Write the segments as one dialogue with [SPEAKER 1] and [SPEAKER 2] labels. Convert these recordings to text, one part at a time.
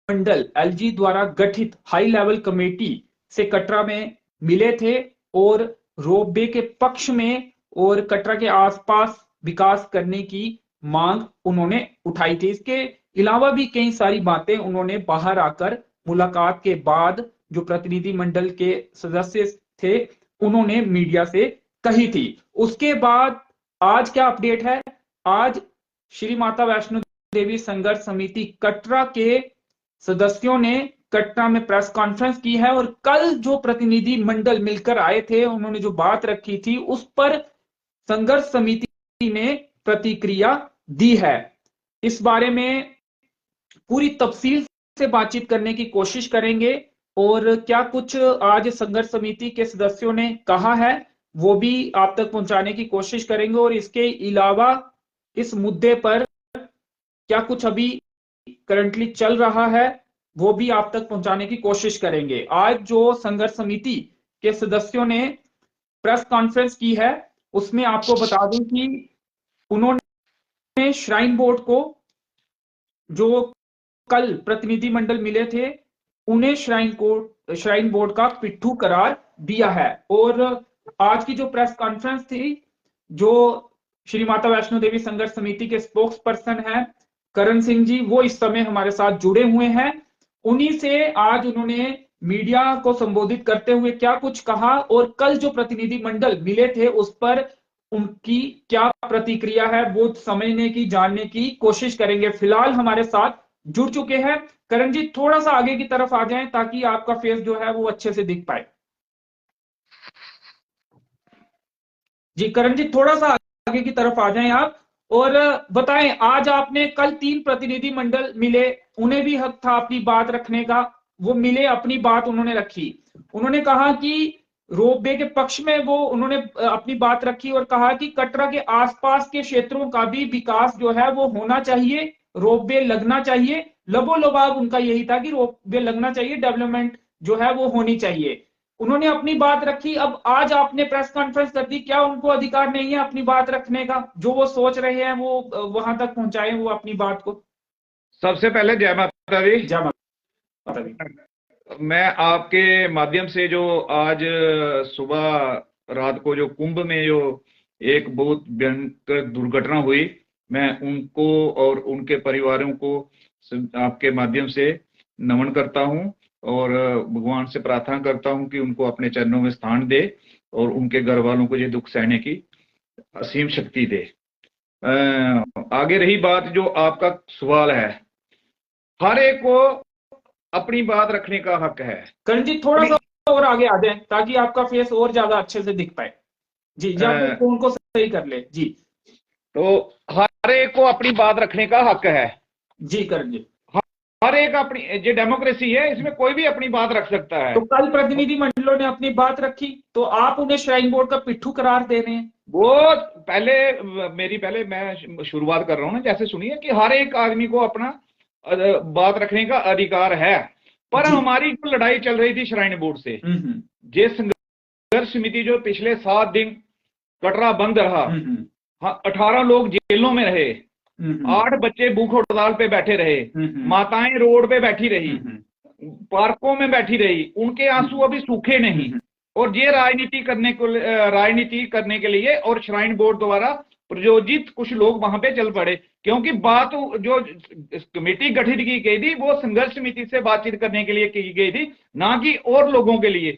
[SPEAKER 1] मंडल LG द्वारा गठित high level committee से कटरा में मिले थे और रोपवे के पक्ष में और कटरा के आसपास विकास करने की मांग उन्होंने उठाई थी। इसके अलावा भी कई सारी बातें उन्होंने बाहर आकर मुलाकात के बाद जो प्रतिनिधि मंडल के सदस्य थे उन्होंने मीडिया से कही थी। उसके बाद आज क्या अपडेट है, आज श्री माता वैष्णो देवी संघर्ष समिति कटरा के सदस्यों ने कटरा में प्रेस कॉन्फ्रेंस की है और कल जो प्रतिनिधि मंडल मिलकर आए थे उन्होंने जो बात रखी थी उस पर संघर्ष समिति ने प्रतिक्रिया दी है। इस बारे में पूरी तफसील से बातचीत करने की कोशिश करेंगे और क्या कुछ आज संघर्ष समिति के सदस्यों ने कहा है वो भी आप तक पहुंचाने की कोशिश करेंगे और इसके अलावा इस मुद्दे पर क्या कुछ अभी करंटली चल रहा है वो भी आप तक पहुंचाने की कोशिश करेंगे। आज जो संघर्ष समिति के सदस्यों ने प्रेस कॉन्फ्रेंस की है उसमें आपको बता दूं कि उन्होंने श्राइन बोर्ड को, जो कल प्रतिनिधि मंडल मिले थे, उन्हें श्राइन बोर्ड का पिट्ठू करार दिया है। और आज की जो प्रेस कॉन्फ्रेंस थी, जो श्री माता वैष्णो देवी संघर्ष समिति के स्पोक्स पर्सन है करण सिंह जी, वो इस समय हमारे साथ जुड़े हुए हैं। उन्हीं से आज उन्होंने मीडिया को संबोधित करते हुए क्या कुछ कहा और कल जो प्रतिनिधि मंडल मिले थे उस पर उनकी क्या प्रतिक्रिया है वो समझने की, जानने की कोशिश करेंगे। फिलहाल हमारे साथ जुड़ चुके हैं करण जी, थोड़ा सा आगे की तरफ आ जाएं ताकि आपका फेस जो है वो अच्छे से दिख पाए। जी करण जी, थोड़ा सा आगे की तरफ आ जाएं आप और बताएं, आज आपने कल 3 प्रतिनिधि मंडल मिले, उन्हें भी हक था अपनी बात रखने का, वो मिले, अपनी बात उन्होंने रखी। उन्होंने कहा कि रोपवे के पक्ष में वो उन्होंने अपनी बात रखी और कहा कि कटरा के आसपास के क्षेत्रों का भी विकास जो है वो होना चाहिए, रोपवे लगना चाहिए। लबोलबाग उनका यही था कि रोपवे लगना चाहिए, डेवलपमेंट जो है वो होनी चाहिए। उन्होंने अपनी बात रखी। अब आज आपने प्रेस कॉन्फ्रेंस कर दी, क्या उनको अधिकार नहीं है अपनी बात रखने का? जो वो सोच रहे हैं वो वहां तक पहुंचाए वो अपनी बात को।
[SPEAKER 2] सबसे पहले जय माता दी।
[SPEAKER 1] जय माता दी।
[SPEAKER 2] मैं आपके माध्यम से जो आज सुबह रात को जो कुंभ में जो एक बहुत भयंकर दुर्घटना हुई, मैं उनको और उनके परिवारों को आपके माध्यम से नमन करता हूं और भगवान से प्रार्थना करता हूं कि उनको अपने चरणों में स्थान दे और उनके घर वालों को ये दुख सहने की असीम शक्ति दे। आगे रही बात जो आपका सवाल है, हर एक को अपनी बात रखने का हक है।
[SPEAKER 1] करण जी थोड़ा सा और आगे आ जाए ताकि आपका फेस और ज्यादा अच्छे से दिख पाए। जी जी, आप फोन को सही कर ले जी।
[SPEAKER 2] तो हर एक को अपनी बात रखने का हक है।
[SPEAKER 1] जी करण जी,
[SPEAKER 2] हर एक अपनी, जो डेमोक्रेसी है इसमें कोई भी अपनी बात रख सकता है।
[SPEAKER 1] तो कल प्रतिनिधि मंडलों ने अपनी बात रखी तो आप उन्हें श्राइन बोर्ड का पिट्ठू करार दे रहे हैं।
[SPEAKER 2] वो पहले मैं शुरुआत कर रहा हूं ना, जैसे सुनिए कि हर एक आदमी को अपना बात रखने का अधिकार है, पर हमारी जो लड़ाई चल रही थी श्राइन बोर्ड से, ये संघर्ष समिति जो पिछले 7 दिन कटरा बंद रहा, 18 लोग जेलों में रहे, 8 बच्चे भूख हड़ताल पे बैठे रहे, माताएं रोड पे बैठी रही, पार्कों में बैठी रही, उनके आंसू अभी सूखे नहीं। और ये राजनीति करने के लिए और श्राइन बोर्ड द्वारा प्रयोजित कुछ लोग वहां पे चल पड़े, क्योंकि बात जो कमेटी गठित की गई थी वो संघर्ष समिति से बातचीत करने के लिए की गई थी, ना कि और लोगों के लिए।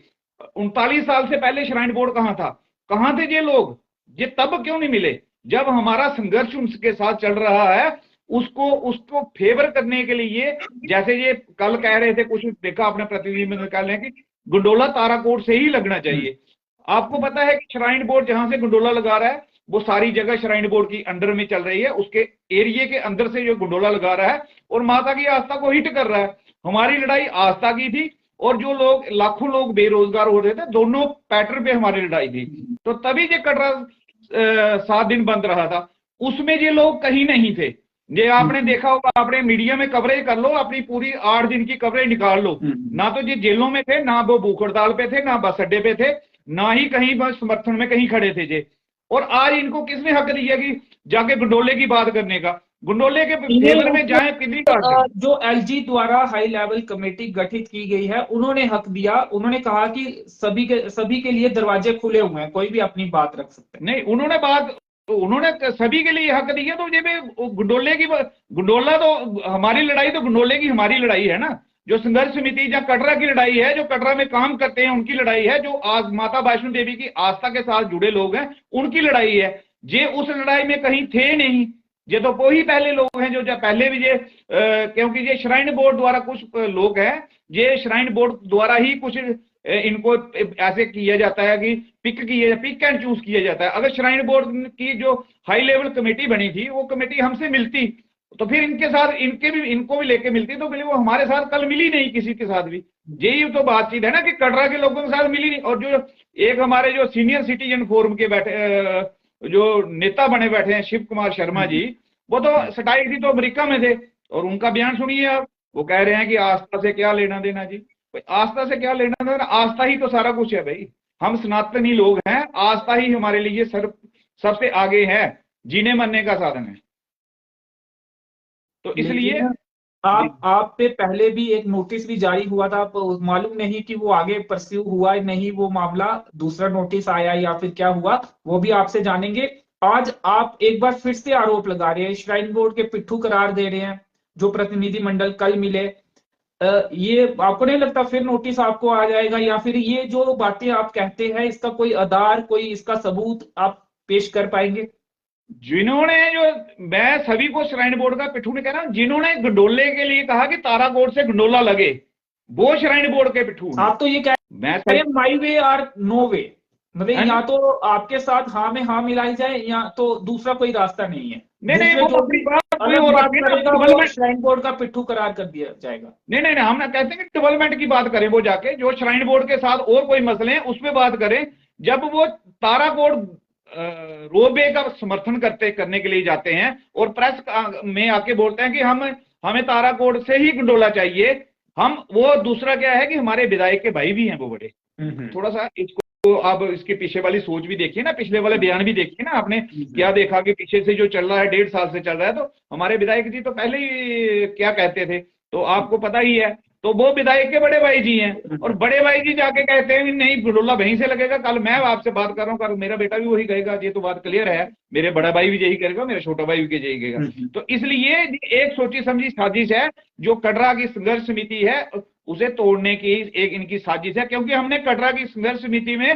[SPEAKER 2] 39 साल से पहले श्राइन बोर्ड कहां था, कहां थे ये लोग? ये तब क्यों नहीं मिले जब हमारा संघर्ष उनके साथ चल रहा है? उसको फेवर करने के लिए, जैसे ये कल कह रहे थे, कुछ देखा अपने प्रतिनिधि में निकालने की, गंडोला ताराकोट से ही लगना चाहिए। आपको पता है कि श्राइन बोर्ड जहां से गंडोला लगा रहा है वो सारी जगह श्राइन बोर्ड की अंडर में चल रही है, उसके एरिया के अंदर से जो गंडोला लगा रहा है और माता की आस्था को हिट कर रहा है। हमारी लड़ाई आस्था की थी और जो लोग, लाखों लोग बेरोजगार हो रहे थे, दोनों पैटर्न पे हमारी लड़ाई थी। तो तभी ये कटरा 7 दिन बंद रहा था, उसमें ये लोग कहीं नहीं थे। ये आपने देखा होगा, आपने मीडिया में कवरेज कर लो, अपनी पूरी 8 दिन की कवरेज निकाल लो, ना तो ये जेलों में थे, ना वो भूख हड़ताल पे थे, ना बस अड्डे पे थे, ना ही कहीं बस समर्थन में कहीं खड़े थे जे। और आज इनको किसने हक दिया कि जाके गंडोले की बात करने का? गुंडोले के फेवर में जाए कितनी बात
[SPEAKER 1] जो एलजी द्वारा हाई लेवल कमेटी गठित की गई है, उन्होंने हक दिया, उन्होंने कहा कि सभी के लिए दरवाजे खुले हुए हैं, कोई भी अपनी बात रख सकते हैं।
[SPEAKER 2] नहीं, उन्होंने सभी के लिए हक दिया। तो ये गुंडोला तो हमारी लड़ाई, तो गुंडोले की हमारी लड़ाई है ना। जो संघर्ष समिति या कटरा की लड़ाई है, जो कटरा में काम करते हैं उनकी लड़ाई है, जो आज माता वैष्णो देवी की आस्था के साथ जुड़े लोग हैं उनकी लड़ाई है। ये उस लड़ाई में कहीं थे नहीं, ये तो वही पहले लोग हैं जो पहले भी ये क्योंकि ये श्राइन बोर्ड द्वारा कुछ लोग हैं, ये श्राइन बोर्ड द्वारा ही कुछ इनको ऐसे किया जाता है कि पिक एंड चूज किया जाता है। अगर श्राइन बोर्ड की जो हाई लेवल कमेटी बनी थी वो कमेटी हमसे मिलती तो फिर इनके साथ इनको भी लेके मिलती, तो वो हमारे साथ कल मिली नहीं किसी के साथ भी। यही तो बातचीत है ना कि कटरा के लोगों के साथ मिली नहीं। और जो एक हमारे जो सीनियर सिटीजन फोरम के बैठे जो नेता बने बैठे हैं शिव कुमार शर्मा जी, वो तो सटाई थी तो अमेरिका में थे, और उनका बयान सुनिए आप। वो कह रहे हैं कि आस्था से क्या लेना देना जी। आस्था से क्या लेना देना, आस्था ही तो सारा कुछ है भाई। हम सनातनी लोग हैं, आस्था ही हमारे लिए सबसे आगे है, जीने मरने का साधन है। तो इसलिए
[SPEAKER 1] आप पे पहले भी एक नोटिस भी जारी हुआ था, मालूम नहीं कि वो आगे परस्यू हुआ नहीं, वो मामला दूसरा नोटिस आया या फिर क्या हुआ, वो भी आपसे जानेंगे। आज आप एक बार फिर से आरोप लगा रहे हैं, श्राइन बोर्ड के पिट्ठू करार दे रहे हैं जो प्रतिनिधिमंडल कल मिले। ये आपको नहीं लगता फिर नोटिस आपको आ जाएगा, या फिर ये जो बातें आप कहते हैं इसका कोई आधार, कोई इसका सबूत आप पेश कर पाएंगे?
[SPEAKER 2] जिन्होंने मैं सभी को श्राइन बोर्ड का पिट्ठू ने कह रहा हूं, जिन्होंने गंडोले के लिए कहा कि ताराकोट से गंडोला लगे, वो श्राइन बोर्ड के पिट्ठू।
[SPEAKER 1] आप तो ये कह रहे हैं माई वे और नो वे, मतलब या तो आपके साथ हाँ में हाँ मिलाई जाए या तो दूसरा कोई रास्ता नहीं है।
[SPEAKER 2] नहीं, वो अपनी
[SPEAKER 1] बात श्राइन बोर्ड का पिट्ठू करार कर दिया जाएगा।
[SPEAKER 2] नहीं, हम ना कहते हैं कि डेवलपमेंट की बात करें, वो जाके जो श्राइन बोर्ड के साथ और कोई मसले हैं उस पर बात करें। जब वो ताराकोट रोबे का समर्थन करने के लिए जाते हैं और प्रेस में आके बोलते हैं कि हमें ताराकोट से ही गंडोला चाहिए, वो दूसरा क्या है कि हमारे विधायक के भाई भी हैं वो बड़े। थोड़ा सा इसको आप इसके पीछे वाली सोच भी देखिए ना, पिछले वाले बयान भी देखिए ना, आपने क्या देखा कि पीछे से जो चल रहा है 1.5 साल से चल रहा है, तो हमारे विधायक जी तो पहले ही क्या कहते थे तो आपको पता ही है। तो वो विधायक के बड़े भाई जी हैं, और बड़े भाई जी जाके कहते हैं नहीं गंडोला वहीं से लगेगा। कल मैं आपसे बात कर रहा हूँ, कल मेरा बेटा भी वही कहेगा, ये तो बात क्लियर है, मेरे बड़ा भाई भी यही करेगा, मेरा छोटा भाई भी यही कहेगा। तो इसलिए एक सोची समझी साजिश है जो कटरा की संघर्ष समिति है उसे तोड़ने की एक इनकी साजिश है। क्योंकि हमने कटरा की संघर्ष समिति में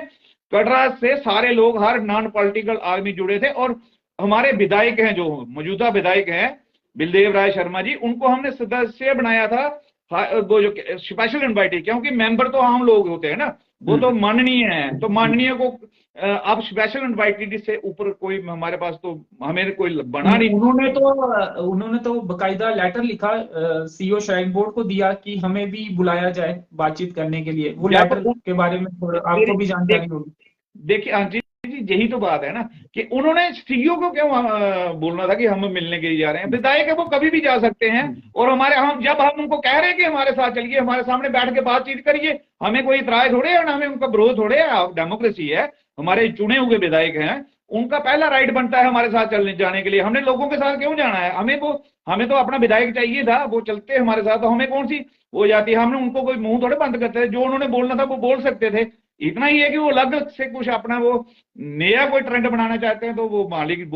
[SPEAKER 2] कटरा से सारे लोग, हर नॉन पॉलिटिकल आदमी जुड़े थे, और हमारे विधायक हैं जो मौजूदा विधायक हैं बिलदेव राय शर्मा जी, उनको हमने सदस्य बनाया था, वो जो स्पेशल इन्वाइटेड, क्योंकि मेंबर तो आम लोग होते हैं ना, वो तो माननीय है, तो माननीय को अब स्पेशल इन्वाइटेड से ऊपर कोई हमारे पास तो हमें कोई बना नहीं।
[SPEAKER 1] उन्होंने तो बकायदा लेटर लिखा सीईओ श्राइन बोर्ड को दिया कि हमें भी बुलाया जाए बातचीत करने के लिए। वो लेटर के बारे में आपको भी जानकारी होगी।
[SPEAKER 2] देखिए हाँ जी, यही तो बात है ना कि उन्होंने सीईओ को क्यों बोलना था कि हम मिलने के लिए जा रहे हैं। विधायक है वो कभी भी जा सकते हैं, और जब हम उनको कह रहे हैं कि हमारे साथ चलिए, हमारे सामने बैठ के बातचीत करिए, हमें कोई इतराज थोड़े है, हमें उनका विरोध थोड़े है, डेमोक्रेसी है, हमारे चुने हुए विधायक हैं, उनका पहला राइट बनता है हमारे साथ चलने जाने के लिए। हमने लोगों के साथ क्यों जाना है? हमें तो अपना विधायक चाहिए था, वो चलते हमारे साथ, तो हमें कौन सी हो जाती है? हमने उनको कोई मुंह थोड़े बंद करते थे, जो उन्होंने बोलना था वो बोल सकते थे। इतना ही है कि वो अलग से कुछ अपना वो नया कोई ट्रेंड बनाना चाहते हैं, तो वो मालिक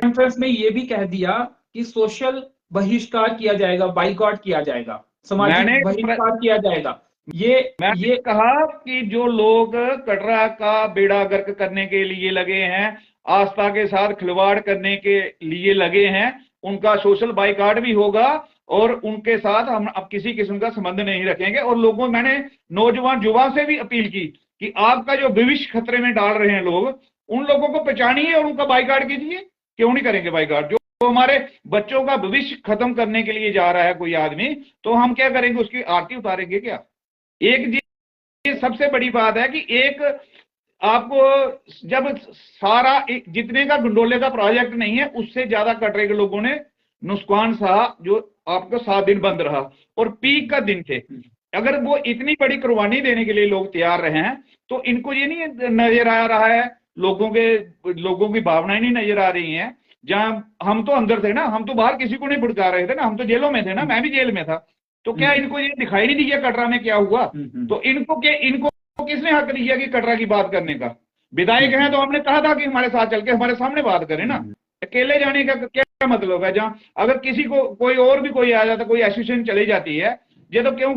[SPEAKER 1] कॉन्फ्रेंस में ये भी कह दिया कि सोशल बहिष्कार किया जाएगा, बाइकआउट किया जाएगा, सामाजिक बहिष्कार किया जाएगा।
[SPEAKER 2] ये कहा कि जो लोग कटरा का बेड़ा गर्क करने के लिए लगे हैं, आस्था के साथ खिलवाड़ करने के लिए लगे हैं, उनका सोशल बाइकआउट भी होगा, और उनके साथ हम अब किसी किस्म का संबंध नहीं रखेंगे। और मैंने नौजवान युवा से भी अपील की कि आपका जो भविष्य खतरे में डाल रहे हैं लोग, उन लोगों को पहचानिए और उनका बाइकआउट कीजिए। क्यों नहीं करेंगे बाइकआउट? जो हमारे बच्चों का भविष्य खत्म करने के लिए जा रहा है कोई आदमी, तो हम क्या करेंगे? उसकी आरती उतारेंगे क्या? एक जी सबसे बड़ी बात है कि एक आपको जब सारा जितने का गंडोले का प्रोजेक्ट नहीं है, उससे ज्यादा कटरे के लोगों ने नुकसान सहा, जो आपको 7 दिन बंद रहा और पीक का दिन थे। अगर वो इतनी बड़ी कुर्बानी देने के लिए लोग तैयार रहे हैं, तो इनको ये नहीं नजर आ रहा है, लोगों की भावनाएं नहीं नजर आ रही हैं जहां हम तो अंदर थे ना, हम तो बाहर किसी को नहीं भुड़का रहे थे ना, हम तो जेलों में थे ना, मैं भी जेल में था। तो क्या इनको ये दिखाई नहीं दिया कटरा में क्या हुआ? तो इनको किसने हक दिया कि कटरा की बात करने का? विधायक हैं तो हमने कहा था कि हमारे साथ चल के हमारे सामने बात करें ना। अकेले जाने का क्या मतलब है? जहां अगर किसी को कोई और भी कोई आ जाता, कोई एसोसिएशन चली जाती है, ये तो क्यों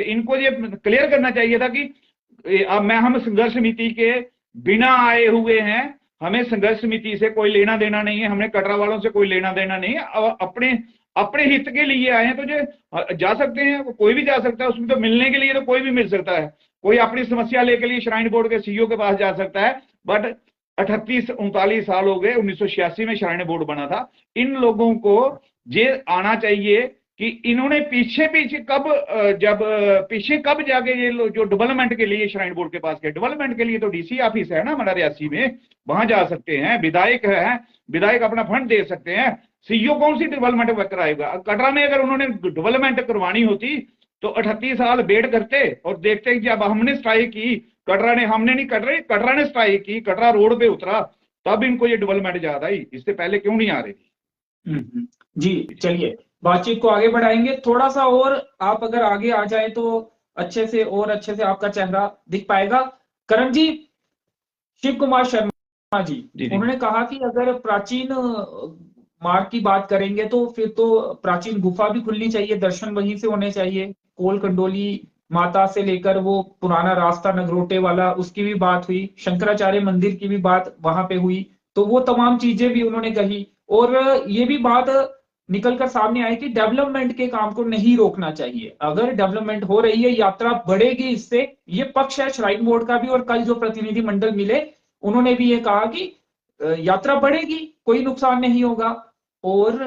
[SPEAKER 2] इनको ये क्लियर करना चाहिए था कि हम संघर्ष समिति के बिना आए हुए हैं, हमें संघर्ष समिति से कोई लेना देना नहीं है, हमने कटरा वालों से कोई लेना देना नहीं है, अपने अपने हित के लिए आए हैं। तो जो जा सकते हैं, कोई भी जा सकता है, उसमें तो मिलने के लिए तो कोई भी मिल सकता है, कोई अपनी समस्या लेके लिए श्राइन बोर्ड के सीईओ के पास जा सकता है। बट 38-39 साल हो गए, 1986 में श्राइन बोर्ड बना था। इन लोगों को ये आना चाहिए कि इन्होंने पीछे कब जाके ये जो डेवलपमेंट के लिए श्राइन बोर्ड के पास गए। डेवलपमेंट के लिए तो डीसी ऑफिस है ना हमारा रियासी में, वहां जा सकते हैं। विधायक है, विधायक अपना फंड दे सकते हैं। सीईओ कौन सी डेवलपमेंट कराएगा? कटरा में अगर उन्होंने डेवलपमेंट करवानी होती तो 38 साल वेट करते और देखते कि जब हमने स्ट्राइक की, कटरा ने, हमने नहीं, कटरा ने स्ट्राइक की, कटरा रोड पे उतरा, तब इनको ये डेवलपमेंट याद आई। इससे पहले क्यों नहीं आ रही थी?
[SPEAKER 1] जी चलिए, बातचीत को आगे बढ़ाएंगे। थोड़ा सा और आप अगर आगे आ जाए तो अच्छे से आपका चेहरा दिख पाएगा। करण जी, शिव कुमार शर्मा जी, उन्होंने कहा कि अगर प्राचीन मार्ग की बात करेंगे तो फिर तो प्राचीन गुफा भी खुलनी चाहिए, दर्शन वहीं से होने चाहिए। कोल कंडोली माता से लेकर वो पुराना रास्ता नगरोटे वाला, उसकी भी बात हुई। शंकराचार्य मंदिर की भी बात वहां पे हुई। तो वो तमाम चीजें भी उन्होंने कही, और ये भी बात निकलकर सामने आई कि डेवलपमेंट के काम को नहीं रोकना चाहिए। अगर डेवलपमेंट हो रही है, यात्रा बढ़ेगी, इससे ये पक्ष है श्राइन बोर्ड का भी। और कल जो प्रतिनिधि मंडल मिले, उन्होंने भी ये कहा कि यात्रा बढ़ेगी, कोई नुकसान नहीं होगा। और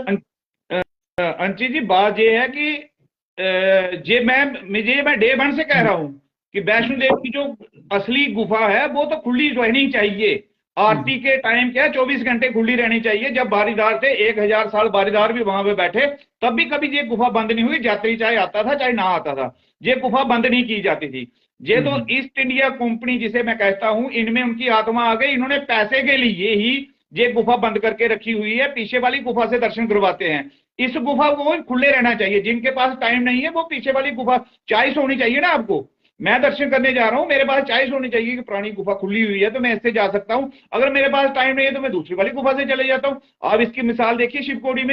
[SPEAKER 2] अंशी जी, बात ये है कि मैं डे वन से कह रहा हूं कि वैष्णो देवी की जो असली गुफा है वो तो खुली रहनी चाहिए। आरती के टाइम क्या 24 घंटे खुली रहनी चाहिए। जब बारीदार थे, 1000 साल बारीदार भी वहां पे बैठे, तब भी कभी ये गुफा बंद नहीं हुई। यात्री चाहे आता था चाहे ना आता था, ये गुफा बंद नहीं की जाती थी। ये तो ईस्ट इंडिया कंपनी जिसे मैं कहता हूं, इनमें उनकी आत्मा आ गई। इन्होंने पैसे के लिए ही ये गुफा बंद करके रखी हुई है। पीछे वाली गुफा से दर्शन करवाते हैं। इस गुफा को खुले रहना चाहिए। जिनके पास टाइम नहीं है वो पीछे वाली गुफा, चॉइस होनी चाहिए ना आपको। मैं दर्शन करने जा रहा हूं, मेरे पास चॉइस होनी चाहिए कि पुरानी गुफा खुली हुई है तो मैं इससे जा सकता हूं। अगर मेरे पास टाइम नहीं है तो मैं दूसरी वाली गुफा से चले जाता हूं। आप इसकी मिसाल देखिए शिवकोड़ी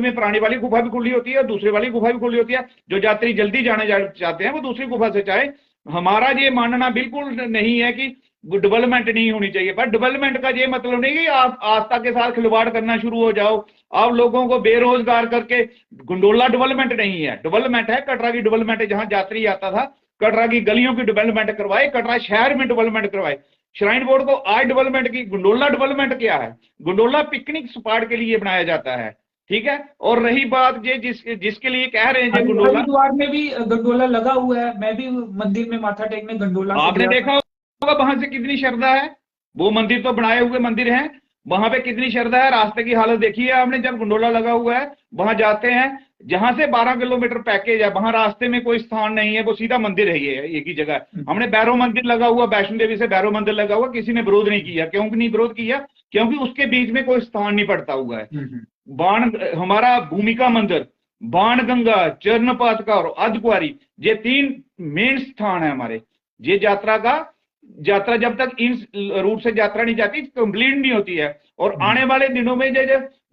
[SPEAKER 2] में पुरानी वाली गुफा भी खुली होती है और दूसरी वाली गुफा भी खुली होती है। जो यात्री जल्दी जाने चाहते हैं वो दूसरी गुफा से चाहे। हमारा ये मानना बिल्कुल नहीं है कि डेवलपमेंट नहीं होनी चाहिए, पर डेवलपमेंट का ये मतलब नहीं कि आप आस्था के साथ खिलवाड़ करना शुरू हो जाओ। आप लोगों को बेरोजगार करके, गंडोला डेवलपमेंट नहीं है, डेवलपमेंट है कटरा की डेवलपमेंट है। जहां यात्री आता था, कटरा की गलियों की डेवलपमेंट करवाए, कटरा शहर में डेवलपमेंट करवाए। श्राइन बोर्ड को आज डेवलपमेंट की, गंडोला डेवलपमेंट क्या है? गंडोला पिकनिक स्पॉट के लिए बनाया जाता है, ठीक है। और रही बात ये जिसके लिए कह रहे हैं गंडोला,
[SPEAKER 1] हरिद्वार में भी गंडोला लगा हुआ है। मैं भी मंदिर में माथा टेकने गंडोला,
[SPEAKER 2] आपने देखा होगा वहां से कितनी श्रद्धा है। वो मंदिर तो बनाए हुए मंदिर हैं, वहां पे कितनी श्रद्धा है। रास्ते की हालत देखी है आपने। जब गंडोला लगा हुआ है वहां जाते हैं, जहां से 12 किलोमीटर पैकेज है, वहां रास्ते में कोई स्थान नहीं है, वो सीधा मंदिर है, ये एक ही जगह। हमने भैरव मंदिर लगा हुआ, वैष्णो देवी से भैरव मंदिर लगा हुआ, किसी ने विरोध नहीं किया। क्यों नहीं विरोध किया? क्योंकि उसके बीच में कोई स्थान नहीं पड़ता हुआ है। बाण, हमारा भूमिका मंदिर, बाणगंगा, चरणपादका और अर्धकुंवारी, ये 3 मेन स्थान है हमारे। ये यात्रा जब तक इन रूट से यात्रा नहीं जाती, कंप्लीट नहीं होती है। और आने वाले दिनों में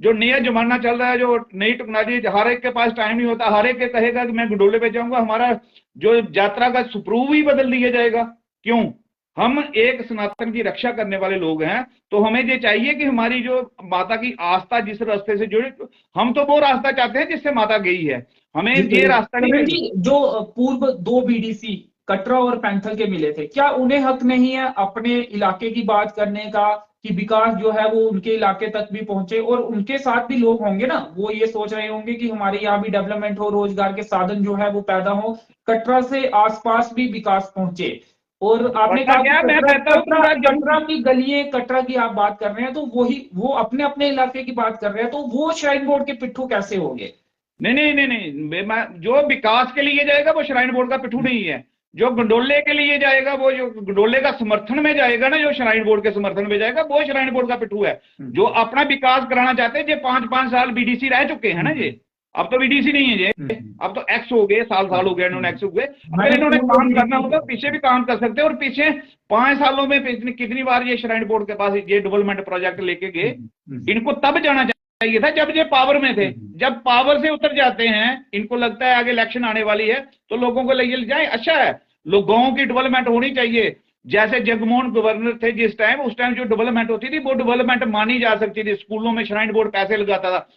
[SPEAKER 2] जो नया जमाना चल रहा है, जो नई टेक्नोलॉजी, हर एक के पास टाइम नहीं होता। हर एक कहेगा कि मैं गंडोले पे जाऊंगा, हमारा जो यात्रा का सुप्रूव ही बदल दिया जाएगा। क्यों? हम एक सनातन की रक्षा करने वाले लोग हैं, तो हमें ये चाहिए कि हमारी जो माता की आस्था जिस रास्ते से जुड़े, हम तो वो रास्ता चाहते हैं जिससे माता गई है। हमें ये रास्ता नहीं।
[SPEAKER 1] जो पूर्व 2 बीडीसी कटरा और पैंथल के मिले थे, क्या उन्हें हक नहीं है अपने इलाके की बात करने का, कि विकास जो है वो उनके इलाके तक भी पहुंचे? और उनके साथ भी लोग होंगे ना, वो ये सोच रहे होंगे कि हमारे यहाँ भी डेवलपमेंट हो, रोजगार के साधन जो है वो पैदा हो, कटरा से आसपास भी विकास पहुंचे। और आपने कहा कटरा की गलियां, कटरा की आप बात कर रहे हैं, तो वो अपने अपने इलाके की बात कर रहे हैं, तो वो श्राइन बोर्ड के पिट्ठू कैसे होंगे?
[SPEAKER 2] नहीं, जो विकास के लिए जाएगा वो श्राइन बोर्ड का पिट्ठू नहीं है। जो गंडोले के लिए जाएगा, वो जो गंडोले का समर्थन में जाएगा ना, जो श्राइन बोर्ड के समर्थन में जाएगा, वो श्राइन बोर्ड का पिट्ठू है। जो अपना विकास कराना चाहते हैं, ये 5-5 साल बीडीसी रह चुके हैं ना, ये अब तो बीडीसी नहीं है ये, अब तो एक्स हो गए, साल हो गए इन्होंने एक्स हुए। अगर इन्होंने काम करना होगा पीछे भी काम कर सकते हैं। और पीछे 5 सालों में कितनी बार ये श्राइन बोर्ड के पास ये डेवलपमेंट प्रोजेक्ट लेके गए। इनको तब जाना चाहिए था जब ये पावर में थे। जब पावर से उतर जाते हैं, इनको लगता है आगे इलेक्शन आने वाली है तो लोगों को ले जाए, अच्छा है, लोगों की डेवलपमेंट होनी चाहिए। जैसे जगमोहन गवर्नर थे जिस टाइम, उस टाइम जो डेवलपमेंट होती थी वो डेवलपमेंट मानी जा सकती थी। स्कूलों में श्राइन बोर्ड पैसे लगाता था।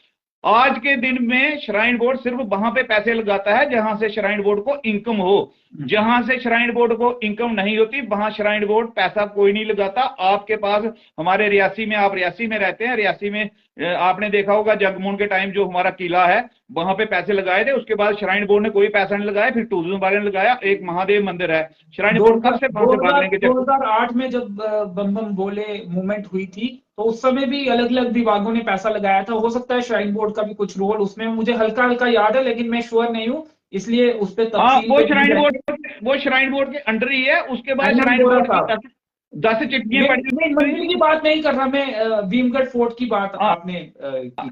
[SPEAKER 2] आज के दिन में श्राइन बोर्ड सिर्फ वहां पे पैसे लगाता है जहां से श्राइन बोर्ड को इनकम हो। जहां से श्राइन बोर्ड को इनकम नहीं होती वहां श्राइन बोर्ड पैसा कोई नहीं लगाता। आपके पास हमारे रियासी में, आप रियासी में रहते हैं, रियासी में आपने देखा होगा जगमोहन के टाइम जो हमारा किला है वहां पे पैसे लगाए थे। उसके बाद श्राइन बोर्ड ने कोई पैसा नहीं लगाया, फिर टूरिज्म वाले ने लगाया। एक महादेव मंदिर है, श्राइन बोर्ड कब से
[SPEAKER 1] 2008 में जब बम बम बोले मूवमेंट हुई थी तो उस समय भी अलग अलग विभागों ने पैसा लगाया था। हो सकता है श्राइन बोर्ड का भी कुछ रोल उसमें, मुझे हल्का हल्का याद है लेकिन मैं श्योर नहीं हूँ, इसलिए उस पर
[SPEAKER 2] वो श्राइन बोर्ड के अंडर ही है। उसके बाद श्राइन बोर्ड की 10 चिट्ठियां पड़ी।
[SPEAKER 1] मंदिर की बात नहीं कर रहा मैं, भीमगढ़ फोर्ट की बात आपने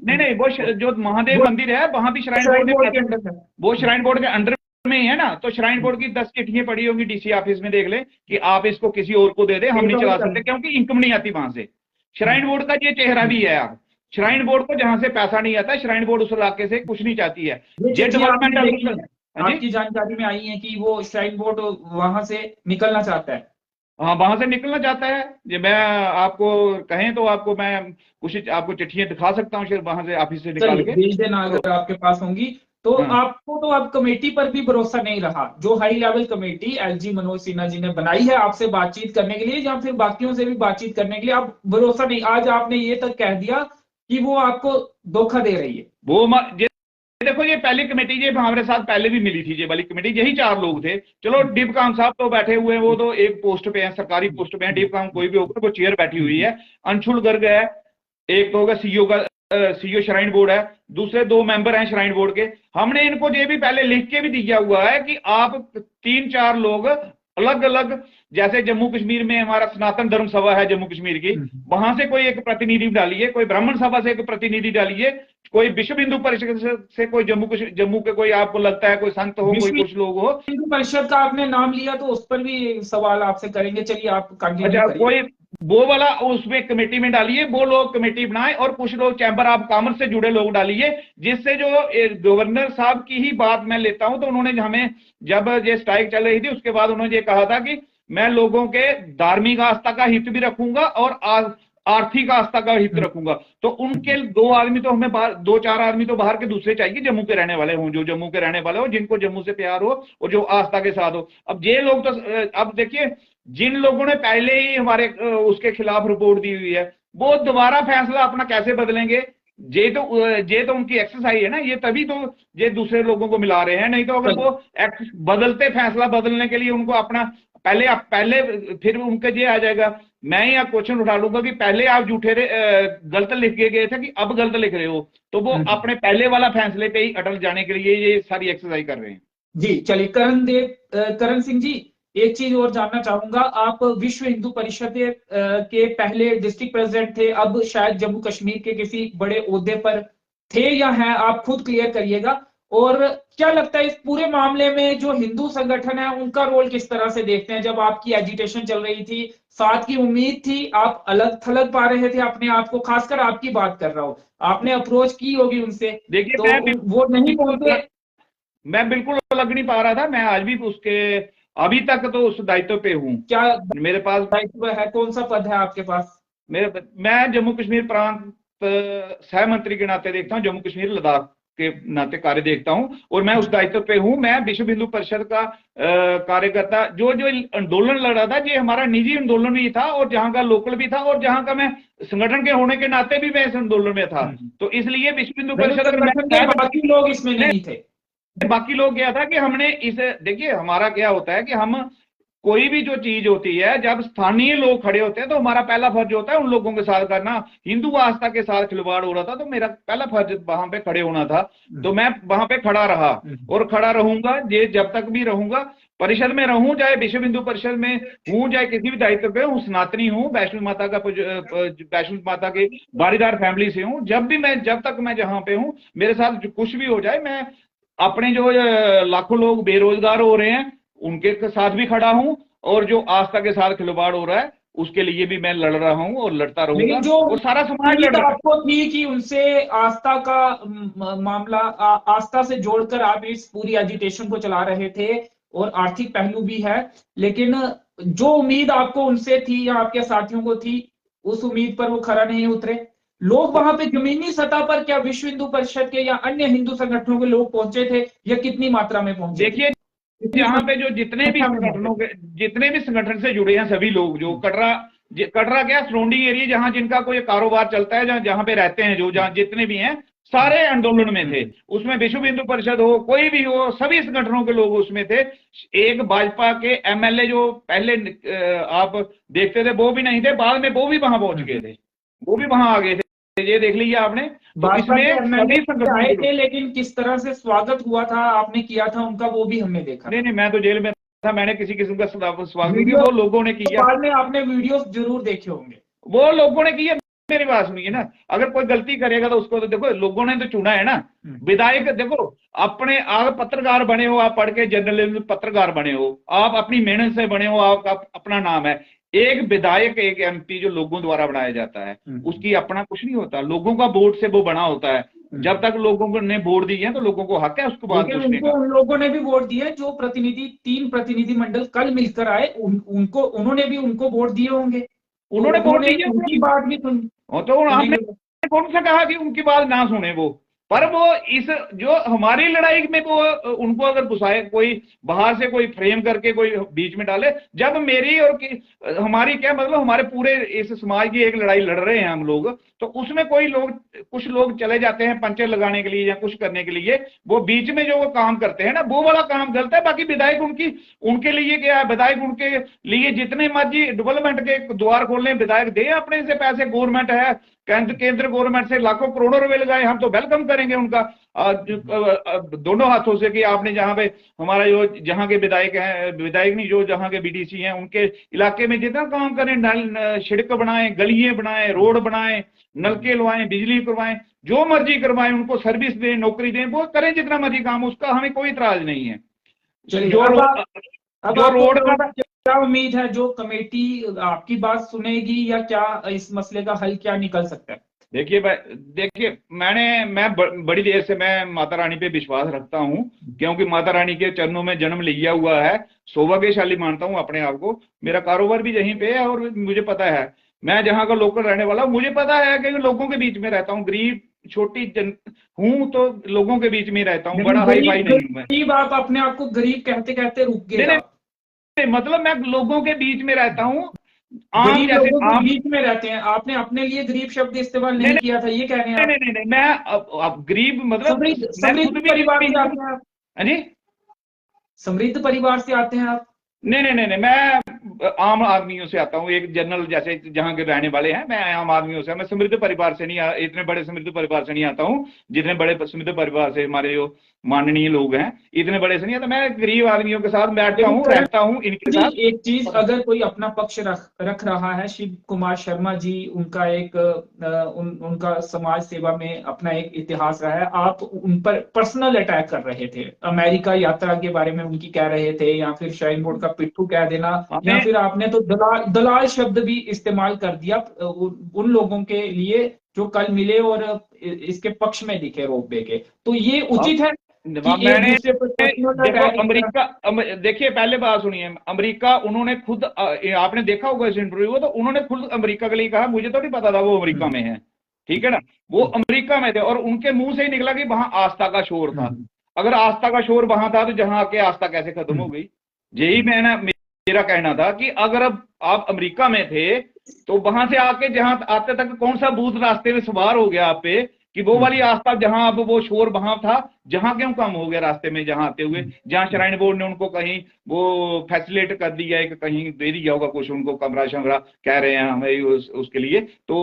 [SPEAKER 2] नहीं, वो जो महादेव मंदिर है वहां भी श्राइन बोर्ड के अंडर है, वो श्राइन बोर्ड के अंडर में ही है ना। तो श्राइन बोर्ड की 10 चिट्ठियां पड़ी होंगी डीसी ऑफिस में, देख ले कि आप इसको किसी और को दे दे, हम नहीं चला सकते क्योंकि इनकम नहीं आती वहां से। श्राइन बोर्ड का ये चेहरा भी है। आप श्राइन बोर्ड को जहां से पैसा नहीं आता, श्राइन बोर्ड उस इलाके से कुछ नहीं चाहती है। ये डेवलपमेंट
[SPEAKER 1] आपकी जानकारी में आई है कि वो श्राइन बोर्ड वहां से निकलना चाहता है।
[SPEAKER 2] हाँ, वहां से निकलना चाहता है। ये मैं आपको कहें तो आपको मैं कुछ आपको चिट्ठियां दिखा सकता हूँ वहां से ऑफिस से निकाल के
[SPEAKER 1] भेज देना अगर आपके पास होंगी तो। आपको तो अब कमेटी पर भी भरोसा नहीं रहा, जो high level committee LG Manoj Sinha ji ने बनाई है आपसे बातचीत करने के लिए या फिर बाकियों से भी बातचीत करने के लिए, आप भरोसा नहीं। आज आपने ये तक कह दिया कि वो आपको धोखा दे रही है।
[SPEAKER 2] वो देखो, ये पहली कमेटी ये हमारे साथ पहले भी मिली थी, ये वाली कमेटी, यही 4 लोग थे। चलो डिप काम साहब तो बैठे हुए हैं, वो तो एक पोस्ट पे है, सरकारी पोस्ट पे है। डिप काम कोई भी होगा, वो चेयर बैठी हुई है। अंशुल गर्ग है, एक तो होगा सीईओ का, सीईओ श्राइन बोर्ड है, दूसरे 2 मेंबर हैं श्राइन बोर्ड के। हमने इनको ये भी पहले लिख के भी दिया हुआ है कि आप 3-4 लोग अलग अलग, जैसे जम्मू कश्मीर में हमारा सनातन धर्म सभा है जम्मू कश्मीर की, वहां से कोई एक प्रतिनिधि डालिए, कोई ब्राह्मण सभा से एक प्रतिनिधि डालिए, कोई विश्व हिंदू परिषद से कोई जम्मू के कोई आपको लगता है कोई संत हो, कोई कुछ लोग हो।
[SPEAKER 1] हिंदू परिषद का आपने नाम लिया तो उस पर भी सवाल आपसे करेंगे, चलिए आप
[SPEAKER 2] अच्छा, कोई वो वाला उसमें कमेटी में डालिए, वो लोग कमेटी बनाए। और कुछ लोग चैम्बर ऑफ कॉमर्स से जुड़े लोग डालिए, जिससे जो गवर्नर साहब की ही बात मैं लेता हूं तो उन्होंने हमें, जब ये स्ट्राइक चल रही थी उसके बाद उन्होंने ये कहा था कि मैं लोगों के धार्मिक आस्था का हित भी रखूंगा और आर्थिक आस्था का हित रखूंगा। तो उनके 2 आदमी तो हमें 2-4 आदमी तो बाहर के दूसरे चाहिए, जम्मू के रहने वाले हों, जो जम्मू के रहने वाले हो, जिनको जम्मू से प्यार हो और जो आस्था के साथ हो। अब ये लोग तो, अब देखिए, जिन लोगों ने पहले ही हमारे उसके खिलाफ रिपोर्ट दी हुई है, वो दोबारा फैसला अपना कैसे बदलेंगे? ये तो उनकी एक्सरसाइज है ना, ये तभी तो ये दूसरे लोगों को मिला रहे हैं। नहीं तो अगर वो बदलते, फैसला बदलने के लिए उनको अपना पहले फिर उनका ये आ जाएगा, मैं यहाँ क्वेश्चन उठा लूंगा कि पहले आप झूठे गलत लिख के गए थे कि अब गलत लिख रहे हो। तो वो अपने पहले वाला फैसले पे ही अटल जाने के लिए ये सारी एक्सरसाइज कर रहे हैं।
[SPEAKER 1] जी चलिए, करण सिंह जी, एक चीज और जानना चाहूंगा। आप विश्व हिंदू परिषद के पहले डिस्ट्रिक्ट प्रेसिडेंट थे, अब शायद जम्मू कश्मीर के किसी बड़े ओहदे पर थे या हैं, आप खुद क्लियर करिएगा। और क्या लगता है इस पूरे मामले में जो हिंदू संगठन है उनका रोल किस तरह से देखते हैं? जब आपकी एजिटेशन चल रही थी, साथ की उम्मीद थी, आप अलग थलग पा रहे थे अपने आप को, खासकर आपकी बात कर रहा हूं, आपने अप्रोच की होगी उनसे,
[SPEAKER 2] देखिए
[SPEAKER 1] तो वो नहीं पहुंचे।
[SPEAKER 2] मैं बिल्कुल अलग नहीं पा रहा था, मैं आज भी उसके अभी तक तो उस दायित्व पे हूँ।
[SPEAKER 1] क्या
[SPEAKER 2] मेरे पास
[SPEAKER 1] दायित्व है? कौन सा पद है आपके पास?
[SPEAKER 2] मैं जम्मू कश्मीर प्रांत सह मंत्री के नाते देखता हूँ, जम्मू कश्मीर लद्दाख के नाते कार्य देखता हूं और मैं उस दायित्व पे हूं। मैं विश्व हिंदू परिषद का कार्यकर्ता, जो आंदोलन लड़ा था, ये हमारा निजी आंदोलन भी था और जहां का लोकल भी था और जहां का मैं संगठन के होने के नाते भी मैं इस आंदोलन में था। तो इसलिए विश्व हिंदू परिषद,
[SPEAKER 1] बाकी लोग इसमें नहीं थे,
[SPEAKER 2] बाकी लोग क्या था कि हमने देखिए, हमारा क्या होता है कि हम कोई भी जो चीज होती है, जब स्थानीय लोग खड़े होते हैं तो हमारा पहला फर्ज होता है उन लोगों के साथ करना। हिंदू आस्था के साथ खिलवाड़ हो रहा था तो मेरा पहला फर्ज वहां पे खड़े होना था, तो मैं वहां पे खड़ा रहा और खड़ा रहूंगा, ये जब तक भी रहूंगा। परिषद में रहूं, चाहे विश्व हिंदू परिषद में हूं, चाहे किसी भी दायित्व पे हूं, सनातनी हूं, वैष्णो माता का वैष्णो माता के बारीदार फैमिली से हूं, जब तक मैं जहां पे हूं, मेरे साथ कुछ भी हो जाए, मैं अपने जो लाखों लोग बेरोजगार हो रहे हैं उनके साथ भी खड़ा हूं, और जो आस्था के साथ खिलवाड़ हो रहा है उसके लिए भी मैं लड़ रहा हूं और लड़ता रहूंगा,
[SPEAKER 1] लेकिन जो
[SPEAKER 2] और सारा समाज
[SPEAKER 1] उम्मीद
[SPEAKER 2] लड़ रहा है।
[SPEAKER 1] आपको थी कि उनसे आस्था का मामला आस्था से जोड़कर आप इस पूरी एजिटेशन को चला रहे थे, और आर्थिक पहलू भी है, लेकिन जो उम्मीद आपको उनसे थी या आपके साथियों को थी, उस उम्मीद पर वो खरा नहीं उतरे। लोग वहां पे जमीनी सतह पर क्या विश्व हिंदू परिषद के या अन्य हिंदू संगठनों के लोग पहुंचे थे, या कितनी मात्रा में पहुंचे थे?
[SPEAKER 2] देखिए,
[SPEAKER 1] कितनी
[SPEAKER 2] यहाँ पे जो जितने भी संगठन से जुड़े हैं सभी लोग, जो कटरा क्या सराउंडिंग एरिया जहां जिनका कोई कारोबार चलता है, जहां पे रहते हैं, जो जहां जितने भी हैं, सारे आंदोलन में थे। उसमें विश्व हिंदू परिषद हो, कोई भी हो, सभी संगठनों के लोग उसमें थे। एक भाजपा के एमएलए जो पहले आप देखते थे वो भी नहीं थे, बाद में वो भी वहां पहुंच गए थे, वो भी वहां आ गए थे, ये देख लीजिए आपने। तो
[SPEAKER 1] भाजपा के
[SPEAKER 2] इसमें सभी
[SPEAKER 1] एमएलए आए
[SPEAKER 2] संगठन,
[SPEAKER 1] थे, लेकिन किस तरह से स्वागत हुआ था, आपने किया था उनका, वो भी हमने देखा।
[SPEAKER 2] नहीं, मैं तो जेल में था, मैंने किसी किस्म का स्वागत नहीं किया,
[SPEAKER 1] वीडियो
[SPEAKER 2] वो लोगों ने किया,
[SPEAKER 1] बाद में आपने वीडियो जरूर देखे होंगे।
[SPEAKER 2] वो लोगों ने किया। मेरी बात सुनिए ना, अगर कोई गलती करेगा तो उसको तो देखो लोगों ने तो चुना है ना। विधायक देखो, अपने आप पत्रकार बने हो, आप पढ़ के जर्नलिज्म पत्रकार बने हो, आप अपनी मेहनत से बने हो, आपका अपना नाम है। एक विधायक, एक एमपी जो लोगों द्वारा बनाया जाता है, उसकी अपना कुछ नहीं होता, लोगों का वोट से वो बना होता है। जब तक लोगों ने वोट दिए हैं तो लोगों को हक है उसको बात पूछने का।
[SPEAKER 1] उन लोगों ने भी वोट दिए, जो प्रतिनिधि 3 प्रतिनिधि मंडल कल मिलकर आए, उन्होंने भी उनको वोट दिए होंगे,
[SPEAKER 2] उन्होंने वोट दिए,
[SPEAKER 1] उनकी बात भी सुन
[SPEAKER 2] तो आपने कौन सा कहा कि उनकी बात ना सुने वो? पर वो इस जो हमारी लड़ाई में वो उनको अगर घुसाए, कोई बाहर से कोई फ्रेम करके कोई बीच में डाले, जब मेरी और हमारी क्या मतलब, हमारे पूरे इस समाज की एक लड़ाई लड़ रहे हैं हम लोग, तो उसमें कुछ लोग चले जाते हैं पंचर लगाने के लिए या कुछ करने के लिए, वो बीच में जो वो काम करते हैं ना, वो वाला काम गलत है। बाकी विधायक उनके लिए क्या है, विधायक उनके लिए जितने मर्जी डेवलपमेंट के द्वार खोलने, विधायक दे अपने से पैसे, गवर्नमेंट है, केंद्र गवर्नमेंट से लाखों करोड़ों रुपए लगाए, हम तो वेलकम करेंगे उनका दोनों हाथों से, कि आपने जहां पे हमारा जो जहां के विधायक हैं, विधायक नहीं, जो जहां के बीडीसी हैं, उनके इलाके में जितना काम करें, सड़क बनाएं, गलियां बनाएं, रोड बनाएं, नलके लवाएं, बिजली करवाएं, जो मर्जी करवाएं, उनको सर्विस दें, नौकरी दें, वो करें जितना मर्जी काम, उसका हमें कोई इतराज नहीं है। जो रोड का
[SPEAKER 1] क्या उम्मीद है, जो कमेटी आपकी बात सुनेगी, या क्या इस मसले का हल क्या निकल सकता है?
[SPEAKER 2] देखिए, मैं बड़ी देर से मैं माता रानी पे विश्वास रखता हूं, क्योंकि माता रानी के चरणों में जन्म लिया हुआ है, सौभाग्यशाली मानता हूं अपने आप को। मेरा कारोबार भी यहीं पे है, और मुझे पता है, मैं जहां का लोकल रहने वाला हूं, मुझे पता है कि लोगों के बीच में रहता हूं, गरीब छोटी हूं, तो लोगों के बीच में रहता हूं, बड़ा हाई फाई नहीं हूं मैं।
[SPEAKER 1] गरीब, आप अपने आप को गरीब कहते कहते रुक गए।
[SPEAKER 2] मतलब मैं लोगों के बीच में रहता हूँ,
[SPEAKER 1] गरीब लोगों के बीच में रहते हैं। आपने अपने लिए गरीब शब्द इस्तेमाल नहीं किया था, ये कह रहे हैं?
[SPEAKER 2] नहीं, मैं अब गरीब मतलब
[SPEAKER 1] समृद्ध परिवार से आते हैं आप?
[SPEAKER 2] जी,
[SPEAKER 1] समृद्ध परिवार से आते हैं आप?
[SPEAKER 2] नहीं, मैं आम आदमियों से आता हूँ, एक जनरल जैसे जहां के रहने वाले हैं, मैं आम आदमियों से, मैं समृद्ध परिवार से नहीं, इतने बड़े समृद्ध परिवार से नहीं आता हूँ, जितने बड़े समृद्ध परिवार से हमारे जो माननीय लोग हैं, इतने बड़े से नहीं आता। मैं गरीब आदमियों के साथ बैठता हूँ, रहता हूँ इनके साथ।
[SPEAKER 1] एक चीज, अगर कोई अपना पक्ष रख रहा है, शिव कुमार शर्मा जी, उनका एक उनका समाज सेवा में अपना एक इतिहास रहा है, आप उन पर पर्सनल अटैक कर रहे थे, अमेरिका यात्रा के बारे में उनकी कह रहे थे, या फिर श्राइन बोर्ड का पिट्ठू कह देना, या फिर आपने तो दलाल शब्द भी इस्तेमाल कर दिया उन लोगों के लिए जो कल मिले और इसके पक्ष में दिखे रोपवे के। तो ये उचित है?
[SPEAKER 2] मैंने देखो, अमेरिका, देखिए पहले बात सुनिए, अमेरिका उन्होंने खुद, आपने देखा होगा इस इंटरव्यू को, तो उन्होंने खुद अमेरिका के लिए कहा, मुझे तो नहीं पता था वो अमेरिका में है, ठीक है ना, वो अमेरिका में थे, और उनके मुंह से ही निकला कि वहां आस्था का शोर था। अगर आस्था का शोर वहां था तो जहां आके आस्था कैसे खत्म हो गई? यही मेरा कहना था कि अगर अब आप अमेरिका में थे तो वहां से आके जहां आते तक कौन सा भूत रास्ते में सवार हो गया आप पे, कि वो वाली आस्था जहां, अब वो शोर वहां था, जहां क्यों कम हो गया रास्ते में, जहां आते हुए, जहां श्राइन बोर्ड ने उनको कहीं वो फैसिलिटेट कर दिया है, कि कहीं दे दिया होगा कुछ उनको, कमरा शमरा कह रहे हैं हमें उसके लिए, तो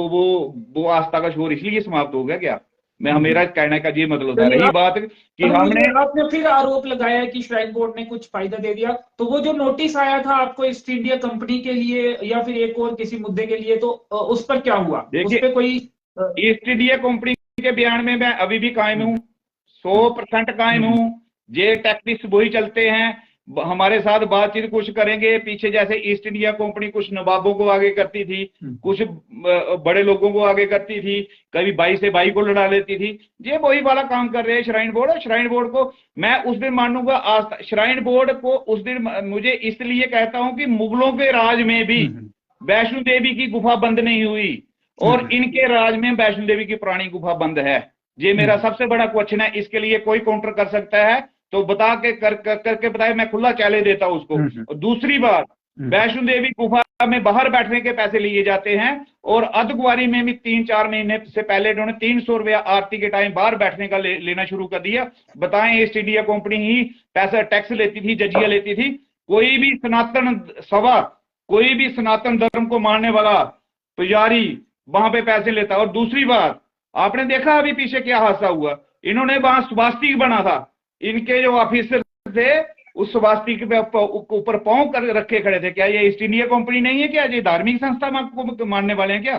[SPEAKER 2] वो आस्था का शोर इसलिए समाप्त हो गया क्या? मेरा कहने का ये मतलब था। रही बात कि
[SPEAKER 1] आपने फिर आरोप लगाया कि श्राइन बोर्ड ने कुछ फायदा दे दिया, तो वो जो नोटिस आया था आपको ईस्ट इंडिया कंपनी के लिए या फिर एक और किसी मुद्दे के लिए, तो उस पर क्या हुआ? उस पर कोई
[SPEAKER 2] ईस्ट इंडिया कंपनी के बयान में मैं अभी भी कायम हूँ, 100% कायम हूँ। ये टैक्टिक्स वही चलते हैं, हमारे साथ बातचीत कुछ करेंगे पीछे, जैसे ईस्ट इंडिया कंपनी कुछ नवाबों को आगे करती थी, कुछ बड़े लोगों को आगे करती थी, कभी भाई से भाई को लड़ा लेती थी। ये वही वाला काम कर रहे हैं श्राइन बोर्ड। श्राइन बोर्ड को मैं उस दिन मानूंगा, आज श्राइन बोर्ड को उस दिन मुझे इसलिए कहता हूं कि मुगलों के राज में भी वैष्णो देवी की गुफा बंद नहीं हुई, और इनके राज में वैष्णो देवी की पुरानी गुफा बंद है। ये मेरा सबसे बड़ा क्वेश्चन है। इसके लिए कोई काउंटर कर सकता है तो बता के करके बताए, मैं खुला चैलेंज देता हूं उसको। और दूसरी बात, वैष्णो देवी गुफा में बाहर बैठने के पैसे लिए जाते हैं, और अर्धकुंवारी में भी 3-4 महीने से पहले इन्होंने 300 रुपया आरती के टाइम बाहर बैठने का लेना शुरू कर दिया। बताएं, ईस्ट इंडिया कंपनी ही पैसा टैक्स लेती थी, जजिया लेती थी। कोई भी सनातन सभा, कोई भी सनातन धर्म को मानने वाला पुजारी वहां पे पैसे लेता। और दूसरी बात, आपने देखा अभी पीछे क्या हादसा हुआ, इन्होंने वहां स्वास्तिक बना था, इनके जो ऑफिसर थे उस स्वास्तिक पे ऊपर पांव कर रखे खड़े थे। क्या ये ईस्ट इंडिया कंपनी नहीं है क्या? ये धार्मिक संस्था को मानने वाले हैं क्या?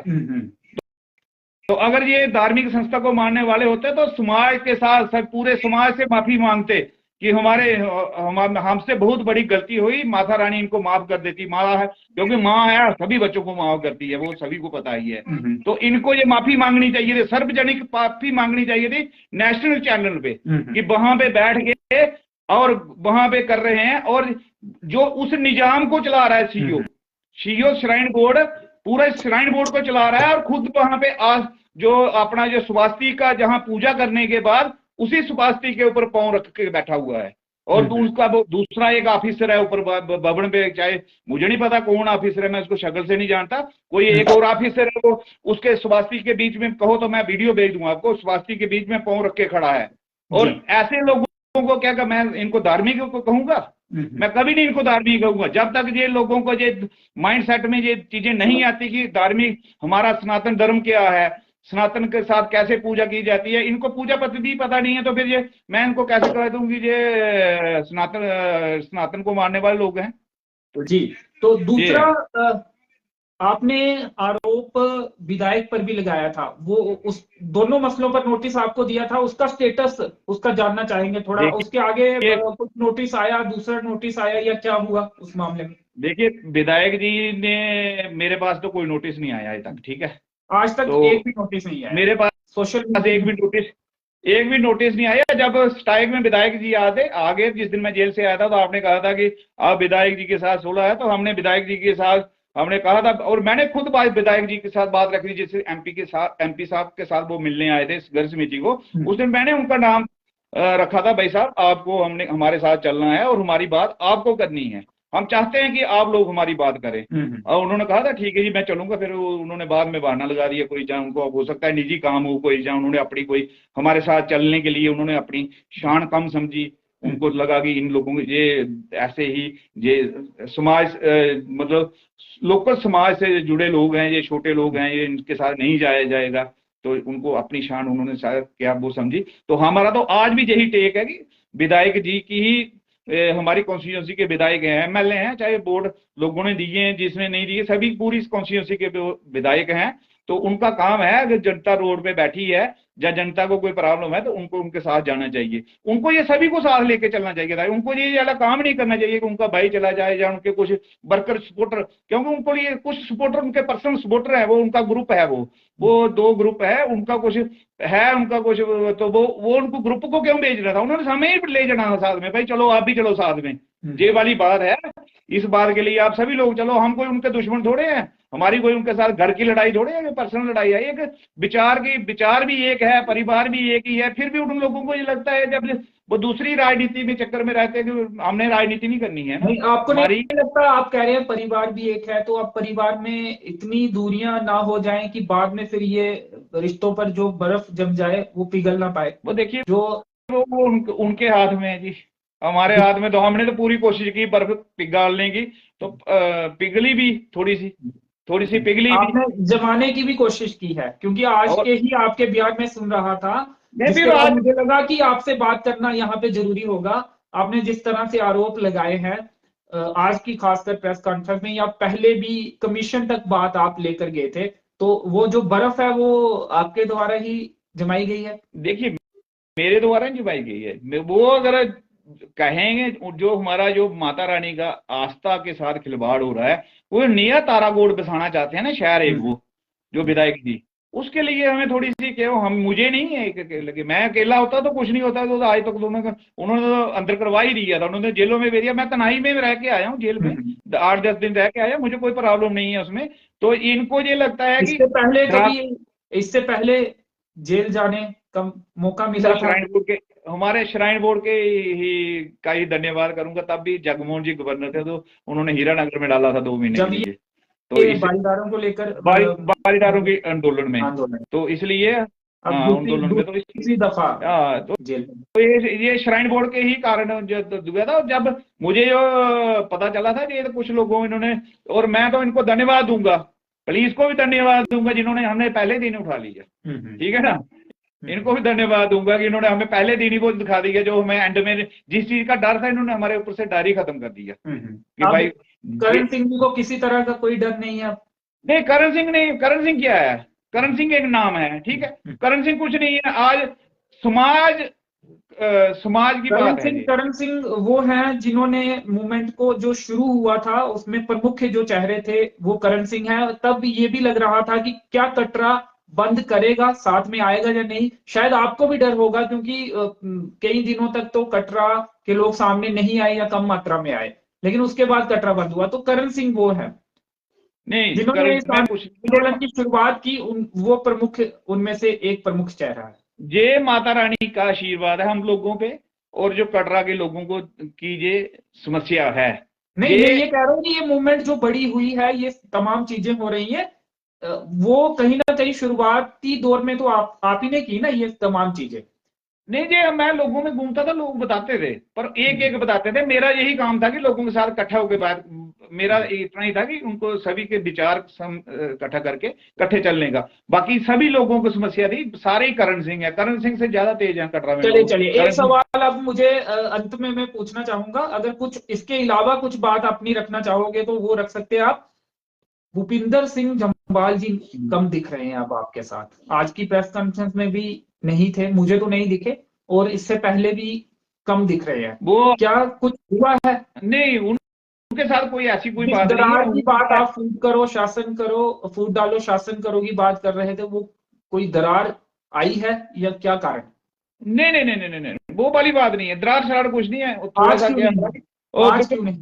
[SPEAKER 2] तो अगर ये धार्मिक संस्था को मानने वाले होते तो समाज के साथ पूरे समाज से माफी मांगते कि हमसे बहुत बड़ी गलती हुई, माता रानी इनको माफ कर देती। माँ है, क्योंकि माँ है सभी बच्चों को माफ करती है, वो सभी को पता ही है। तो इनको ये माफी मांगनी चाहिए थी, सार्वजनिक माफी मांगनी चाहिए थी नेशनल चैनल पे, कि वहां पे बैठ के और वहां पे कर रहे हैं। और जो उस निजाम को चला रहा है सीईओ श्राइन बोर्ड, पूरा श्राइन बोर्ड को चला रहा है, और खुद वहां पे आज जो अपना जो स्वास्तिक का जहां पूजा करने के बाद उसी स्वास्तिक के ऊपर पांव रख के बैठा हुआ है। और उसका दूसरा एक ऑफिसर है ऊपर भवन पे, चाहे मुझे नहीं पता कौन ऑफिसर है, मैं उसको शक्ल से नहीं जानता, कोई एक और ऑफिसर है, वो उसके स्वास्तिक के बीच में कहो तो मैं वीडियो भेज दूंगा आपको, स्वास्तिक के बीच में पांव रख के खड़ा है। और ऐसे लोगों को क्या मैं इनको धार्मिक को कहूंगा? मैं कभी नहीं इनको धार्मिक कहूंगा। जब तक ये लोगों को ये माइंड सेट में ये चीजें नहीं आती कि धार्मिक हमारा सनातन धर्म क्या है, सनातन के साथ कैसे पूजा की जाती है, इनको पूजा पद्धति पता नहीं है, तो फिर ये मैं इनको कैसे कह दूंगी ये सनातन को मानने वाले लोग हैं।
[SPEAKER 1] तो जी, तो दूसरा आपने आरोप विधायक पर भी लगाया था, वो उस दोनों मसलों पर नोटिस आपको दिया था, उसका स्टेटस उसका जानना चाहेंगे थोड़ा। उसके आगे कुछ नोटिस आया, दूसरा नोटिस आया, या क्या हुआ उस मामले में?
[SPEAKER 2] देखिए, विधायक जी ने मेरे पास तो कोई नोटिस नहीं आया आज तक, ठीक है,
[SPEAKER 1] आज तक तो एक भी नोटिस नहीं आया
[SPEAKER 2] मेरे पास, सोशल मीडिया एक भी नोटिस नहीं आया। जब स्ट्राइक में विधायक जी आगे जिस दिन मैं जेल से आया था, तो आपने कहा था कि आप विधायक जी के साथ सुलह है, तो हमने विधायक जी के साथ हमने कहा था, और मैंने खुद विधायक जी के साथ बात रखी, जैसे एमपी साहब के साथ वो मिलने आए थे घर समिति को, उस दिन मैंने उनका नाम रखा था, भाई साहब आपको हमारे साथ चलना है और हमारी बात आपको करनी है, हम चाहते हैं कि आप लोग हमारी बात करें। और उन्होंने कहा था ठीक है जी मैं चलूंगा। फिर उन्होंने बाद में बहाना लगा दिया, कोई जहाँ उनको हो सकता है निजी काम हो, कोई जहाँ उन्होंने अपनी कोई हमारे साथ चलने के लिए उन्होंने अपनी शान कम समझी, उनको लगा कि इन लोगों को ये ऐसे ही ये समाज मतलब लोकल समाज से जुड़े लोग हैं, ये छोटे लोग हैं, ये इनके साथ नहीं जाया जाएगा, तो उनको अपनी शान उन्होंने शायद क्या वो समझी। तो हमारा तो आज भी यही टेक है कि विधायक जी की ही हमारी कॉन्स्टिट्यूंसी के विधायक हैं, एमएलए हैं, चाहे बोर्ड लोगों ने दिए हैं जिसने नहीं दिए, सभी पूरी कॉन्स्टिट्यूंसी के विधायक हैं। तो उनका काम है, अगर जनता रोड पे बैठी है या जनता को कोई प्रॉब्लम है तो उनको उनके साथ जाना चाहिए, उनको ये सभी को साथ लेके चलना चाहिए था। उनको ये वाला काम नहीं करना चाहिए कि उनका भाई चला जाए या उनके कुछ वर्कर सपोर्टर, क्योंकि उनको ये कुछ सपोर्टर उनके पर्सनल सपोर्टर है, वो उनका ग्रुप है, वो 2 ग्रुप है, उनका कुछ है, उनका कुछ, तो वो उनको ग्रुप को क्यों भेज रहा था? उन्होंने हमें ही ले जाना था साथ में, भाई चलो आप भी चलो साथ में, ये वाली बात है। इस बात के लिए आप सभी लोग चलो, हम कोई उनके दुश्मन थोड़े हैं, हमारी कोई उनके साथ घर की लड़ाई थोड़े है, पर्सनल लड़ाई है, एक विचार भी एक है, परिवार भी एक ही है। फिर भी उन लोगों को ये लगता है जब वो दूसरी राजनीति में चक्कर में रहते हैं कि हमने राजनीति नहीं करनी है।
[SPEAKER 1] नहीं, आपको नहीं लगता? आप कह रहे हैं परिवार भी एक है, तो अब परिवार में इतनी दूरियां ना हो जाएं कि बाद में फिर ये रिश्तों पर जो बर्फ जम जाए वो पिघल ना पाए।
[SPEAKER 2] वो देखिए, जो वो उनके हाथ में है जी, हमारे हाथ में तो हमने तो पूरी कोशिश की बर्फ पिघालने की, तो पिघली भी थोड़ी सी, थोड़ी सी पिघली भी।
[SPEAKER 1] आपने जमाने की भी कोशिश की है, क्योंकि आज
[SPEAKER 2] और
[SPEAKER 1] के ही आपके बयान में सुन रहा था,
[SPEAKER 2] मैं
[SPEAKER 1] जिसके
[SPEAKER 2] फिर
[SPEAKER 1] बाद
[SPEAKER 2] आज
[SPEAKER 1] मुझे लगा कि आपसे बात करना यहाँ पे जरूरी होगा। आपने जिस तरह से आरोप लगाए हैं आज की खासकर प्रेस कॉन्फ्रेंस में, या पहले भी कमीशन तक बात आप लेकर गए थे, तो वो जो बर्फ है वो आपके द्वारा ही जमाई गई है।
[SPEAKER 2] देखिए, मेरे द्वारा नहीं जमाई गई है। वो अगर कहेंगे, जो हमारा जो माता रानी का आस्था के साथ खिलवाड़ हो रहा है, वो नया तारागोड़ बसाना चाहते हैं ना शहर, एक वो जो विधायक जी, उसके लिए हमें थोड़ी सी क्या, हम मुझे नहीं है लगे, मैं अकेला होता तो कुछ नहीं होता, तो आज तक उन्होंने तो अंदर करवा ही दिया था, उन्होंने जेलों में भेज दिया। मैं तनाई में रह के आया हूँ, जेल में 8-10 दिन रह के आया, मुझे कोई प्रॉब्लम नहीं है उसमें। तो इनको ये लगता है कि
[SPEAKER 1] इससे पहले जेल जाने का मौका मिला था?
[SPEAKER 2] श्राइन बोर्ड के, हमारे श्राइन बोर्ड के ही का ही धन्यवाद करूंगा। तब भी जगमोहन जी गवर्नर थे, तो उन्होंने हीरानगर में डाला था 2 महीने के लिए, तो इस
[SPEAKER 1] बारीदारों को लेकर
[SPEAKER 2] बारीदारों के आंदोलन में, तो इसलिए आंदोलन में, तो
[SPEAKER 1] इसी दफा
[SPEAKER 2] तो
[SPEAKER 1] जेल
[SPEAKER 2] तो ये श्राइन बोर्ड के ही कारण हुआ था। जब मुझे जो पता चला था कि ये तो कुछ लोगों इन्होंने, और मैं तो इनको धन्यवाद दूंगा, पुलिस को भी धन्यवाद दूंगा जिन्होंने हमें पहले दिन उठा लिया, ठीक है ना, इनको भी धन्यवाद दूंगा कि इन्होंने हमें पहले दिन ही वो दिखा दिया, जो हमें एंड में जिस चीज का डर था, इन्होंने हमारे ऊपर से डर ही खत्म कर दिया कि भाई
[SPEAKER 1] करण सिंह जी को किसी तरह का कोई डर नहीं है।
[SPEAKER 2] नहीं, करण सिंह नहीं, करण सिंह क्या है, करण सिंह एक नाम है, ठीक है, करण सिंह कुछ नहीं है। आज समाज की बात है।
[SPEAKER 1] करण सिंह वो हैं जिन्होंने मूवमेंट को, जो शुरू हुआ था उसमें प्रमुख जो चेहरे थे वो करण सिंह है। तब ये भी लग रहा था कि क्या कटरा बंद करेगा, साथ में आएगा या नहीं। शायद आपको भी डर होगा, क्योंकि कई दिनों तक तो कटरा के लोग सामने नहीं आए या कम मात्रा में आए, लेकिन उसके बाद कटरा बंद हुआ। तो करण सिंह वो है
[SPEAKER 2] नहीं,
[SPEAKER 1] जिन्होंने इस आंदोलन की शुरुआत की, वो प्रमुख, उनमें से एक प्रमुख चेहरा है।
[SPEAKER 2] ये माता रानी का आशीर्वाद है हम लोगों पे, और जो कटरा के लोगों को की ये समस्या है।
[SPEAKER 1] नहीं, मैं ये कह रहा हूँ कि ये मूवमेंट जो बड़ी हुई है, ये तमाम चीजें हो रही हैं, वो कहीं ना कहीं शुरुआती दौर में तो आप ही ने की ना ये तमाम चीजें।
[SPEAKER 2] नहीं जी, मैं लोगों में घूमता था, लोग बताते थे, पर एक एक बताते थे। मेरा यही काम था कि लोगों के साथ इकट्ठा होकर बात, मेरा इतना ही था कि उनको सभी के विचार इकट्ठा करके इकट्ठे चलने का। बाकी सभी लोगों को समस्या थी, सारे ही करण सिंह है, करण सिंह से ज्यादा तेज है कटरा में।
[SPEAKER 1] चलिए एक सवाल अब मुझे अंत में मैं पूछना चाहूंगा, अगर कुछ इसके अलावा कुछ बात अपनी रखना चाहोगे तो वो रख सकते हैं आप। भूपिंदर सिंह जम्वाल जी कम दिख रहे हैं अब आपके साथ, आज की प्रेस कॉन्फ्रेंस में भी नहीं थे, मुझे तो नहीं दिखे, और इससे पहले भी कम दिख रहे हैं। वो क्या कुछ हुआ है?
[SPEAKER 2] नहीं, उनके साथ कोई ऐसी कोई बात
[SPEAKER 1] नहीं है। बात आप फूड करो शासन करो, फूड डालो शासन करो की बात कर रहे थे, वो कोई दरार आई है या क्या कारण?
[SPEAKER 2] नहीं नहीं नहीं नहीं नहीं, वो वाली बात नहीं है, दरार शरार कुछ नहीं है। थोड़ा सा क्या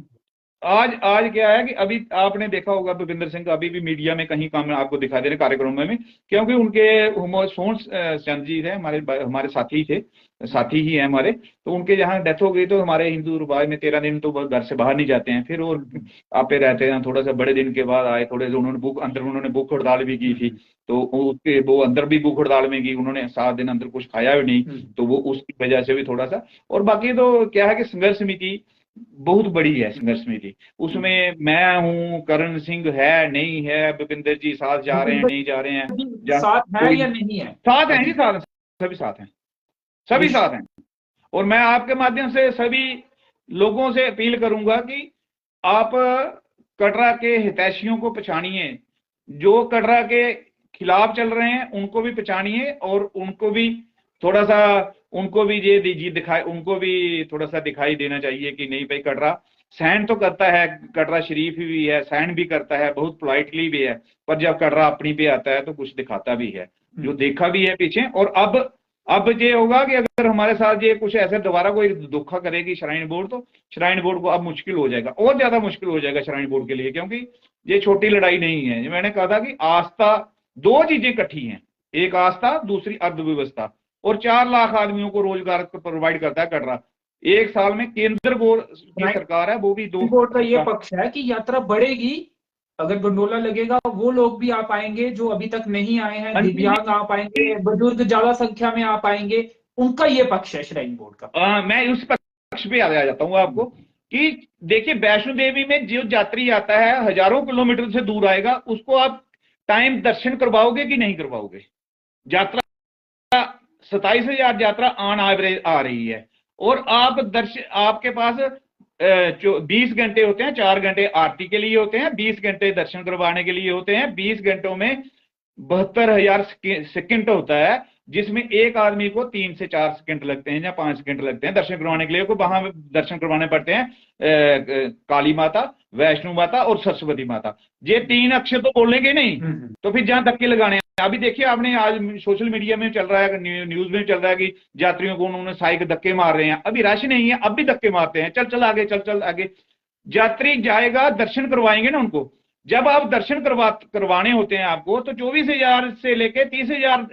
[SPEAKER 2] आज क्या है कि अभी आपने देखा होगा भूपिंदर सिंह का अभी भी मीडिया में कहीं काम आपको दिखा दे रहे कार्यक्रमों में, क्योंकि उनके सोन चंद जी थे, हमारे साथी थे, साथी ही है हमारे, तो उनके जहाँ डेथ हो गई, तो हमारे हिंदू रिवाज में 13 दिन तो घर से बाहर नहीं जाते हैं, फिर वो आपे रहते हैं। थोड़ा सा बड़े दिन के बाद आए, थोड़े से उन्होंने भूख हड़ताल भी की थी, तो उसके वो अंदर भी भूख हड़ताल में की, उन्होंने 7 दिन अंदर कुछ खाया भी नहीं, तो वो उसकी वजह से भी थोड़ा सा। और बाकी तो क्या है कि संघर्ष समिति बहुत बड़ी है, संघर्ष समिति, उसमें मैं हूँ, करण सिंह है नहीं है, भूपिंदर जी साथ जा रहे हैं नहीं जा रहे हैं,
[SPEAKER 1] साथ है या नहीं है?
[SPEAKER 2] साथ हैं जी, साथ, सभी साथ हैं, सभी साथ हैं। और मैं आपके माध्यम से सभी लोगों से अपील करूंगा कि आप कटरा के हितैषियों को पहचानिए, जो कटरा के खिलाफ चल रहे हैं उनको भी पहचानिए, और उनको भी थोड़ा सा, उनको भी ये दीजिए दिखाई, उनको भी थोड़ा सा दिखाई देना चाहिए कि नहीं भाई, कटरा सहन तो करता है, कटरा शरीफ भी है, सहन भी करता है, बहुत पोलाइटली भी है, पर जब कटरा अपनी पे आता है तो कुछ दिखाता भी है, जो देखा भी है पीछे। और अब ये होगा कि अगर हमारे साथ ये कुछ ऐसे दोबारा कोई धोखा करेगी श्राइन बोर्ड, तो श्राइन बोर्ड को अब मुश्किल हो जाएगा, और ज्यादा मुश्किल हो जाएगा श्राइन बोर्ड के लिए, क्योंकि ये छोटी लड़ाई नहीं है। मैंने कहा था कि आस्था, 2 चीजें इकट्ठी हैं, एक आस्था, दूसरी अर्थव्यवस्था, और 4 लाख आदमियों को रोजगार प्रोवाइड करता है कटरा। एक साल में केंद्र की सरकार है, वो भी 2
[SPEAKER 1] बोर्ड का ये पक्ष है कि यात्रा बढ़ेगी, अगर गंडोला लगेगा वो लोग भी आ पाएंगे जो अभी तक नहीं आए हैं, दिव्यांग आ पाएंगे, बुजुर्ग ज्यादा संख्या में आ पाएंगे, उनका ये पक्ष है श्राइन बोर्ड का।
[SPEAKER 2] मैं उस पक्ष पे आ जाता हूँ आपको कि देखिए वैष्णो देवी में जो यात्री आता है हजारों किलोमीटर से दूर आएगा, उसको आप टाइम दर्शन करवाओगे कि नहीं करवाओगे? यात्रा 27,000 यात्रा ऑन एवरेज आ रही है, और आप दर्शन, आपके पास 20 घंटे होते हैं, 4 घंटे आरती के लिए होते हैं, 20 घंटे दर्शन करवाने के लिए होते हैं। 20 घंटों में 72,000 सेकंड होता है, जिसमें एक आदमी को 3 से 4 सेकंड लगते हैं या 5 सेकंड लगते हैं दर्शन करवाने के लिए। को वहां दर्शन करवाने पड़ते हैं काली माता, वैष्णो माता और सरस्वती माता। ये 3 अक्षर तो बोलेंगे नहीं, तो फिर जहां धक्के लगाने हैं। अभी देखिए आपने आज सोशल मीडिया में चल रहा है, न्यूज में चल रहा है कि यात्रियों को उन्होंने साइक धक्के मार रहे हैं। अभी रश नहीं है, अब भी धक्के मारते हैं, चल चल आगे, चल चल आगे। यात्री जाएगा, दर्शन करवाएंगे ना उनको। जब आप दर्शन करवाने होते हैं आपको, तो 24,000 से लेके 30,000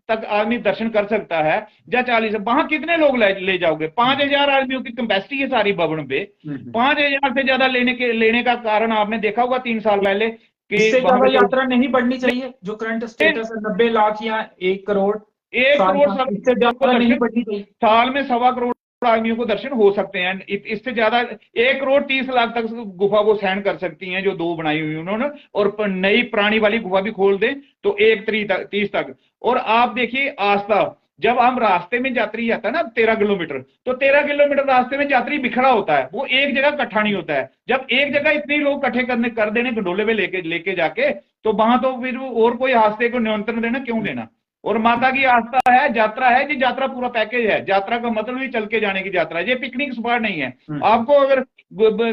[SPEAKER 2] तक आदमी दर्शन कर सकता है, या 40। वहां कितने लोग ले जाओगे? 5,000 आदमियों की कैपेसिटी है सारी भवन पे। 5,000 से ज्यादा लेने का कारण आपने देखा होगा 3 साल पहले कि
[SPEAKER 1] इससे ज्यादा यात्रा नहीं बढ़नी चाहिए। जो करंट स्टेटस है 90 लाख या 1 करोड़,
[SPEAKER 2] 1 करोड़
[SPEAKER 1] इससे ज्यादा नहीं बढ़नी चाहिए।
[SPEAKER 2] साल में 1.25 करोड़ आदमियों को दर्शन हो सकते हैं। इससे ज्यादा 1 करोड़ 30 लाख तक गुफा वो सहन कर सकती हैं, जो 2 बनाई हुई उन्होंने। और नई पुरानी वाली गुफा भी खोल दें तो 1 तक। और आप देखिए आस्था, जब हम रास्ते में यात्री आता है ना 13 किलोमीटर, तो 13 किलोमीटर रास्ते में यात्री बिखरा होता है, वो एक जगह इकट्ठा नहीं होता है। जब एक जगह इतने लोग इकट्ठे कर देने गंडोले में लेके जाके, तो वहां तो फिर और कोई हादसे को नियंत्रण देना क्यों देना? और माता की आस्था है, यात्रा है जी, यात्रा पूरा पैकेज है। यात्रा का मतलब ही चल के जाने की यात्रा है, ये पिकनिक स्पॉट नहीं है। आपको अगर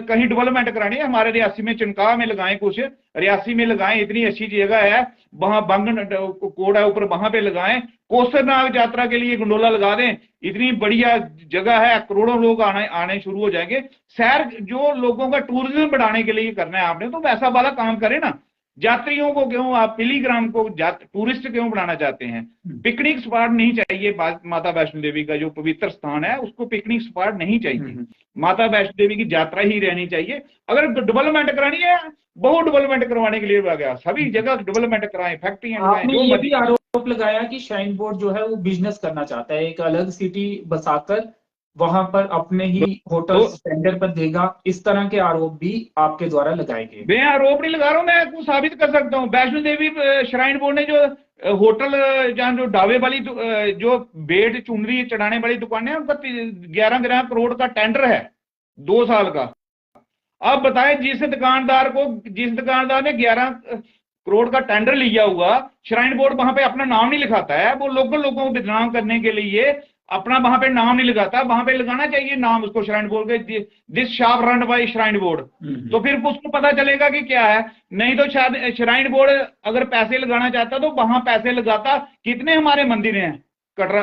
[SPEAKER 2] कहीं डेवलपमेंट करानी है, हमारे रियासी में चिनकाह में लगाएं, कुछ रियासी में लगाएं, इतनी अच्छी जगह है, वहां बंग कोड है ऊपर, वहां पे लगाएं। कोसरनाग यात्रा के लिए गंडोला लगा दें, इतनी बढ़िया जगह है, करोड़ों लोग आने शुरू हो जाएंगे। सैर, जो लोगों का टूरिज्म बढ़ाने के लिए करना है आपने, तो वैसा वाला काम करें ना। यात्रियों को क्यों आप पिलीग्राम को टूरिस्ट क्यों बनाना चाहते हैं? पिकनिक स्पॉट नहीं चाहिए। माता वैष्णो देवी का जो पवित्र स्थान है, उसको पिकनिक स्पॉट नहीं चाहिए। माता वैष्णो देवी की यात्रा ही रहनी चाहिए। अगर डेवलपमेंट करानी है, बहुत डेवलपमेंट करवाने के लिए आ गया, सभी जगह डेवलपमेंट कराएं, फैक्ट्रियां
[SPEAKER 1] आपने ये भी आरोप लगाया कि श्राइन बोर्ड जो है वो बिजनेस करना चाहता है, एक अलग सिटी बसाकर वहां पर अपने ही होटल टेंडर पर देगा। इस तरह के आरोप भी आपके द्वारा लगाए गए।
[SPEAKER 2] मैं आरोप नहीं लगा रहा हूं, मैं कुछ साबित कर सकता हूं। वैष्णो देवी श्राइन बोर्ड ने जो होटल, जहां जो ढाबे वाली जो बेड चुनरी चढ़ाने वाली दुकानें हैं, उनका 11 करोड़ का टेंडर है 2 साल का। अब बताएं, जिस दुकानदार ने 11 करोड़ का टेंडर लिया हुआ, श्राइन बोर्ड वहां पे अपना नाम नहीं लिखाता है। वो लोकल लोगों को बदनाम करने के लिए अपना वहां पे नाम नहीं लगाता। वहां पे लगाना चाहिए नाम उसको, श्राइन बोर्ड के, this shop run by shrine board. तो फिर उसको पता चलेगा कि क्या है। नहीं तो शायद श्राइन बोर्ड अगर पैसे लगाना चाहता तो वहां पैसे लगाता। कितने हमारे मंदिर हैं कटरा,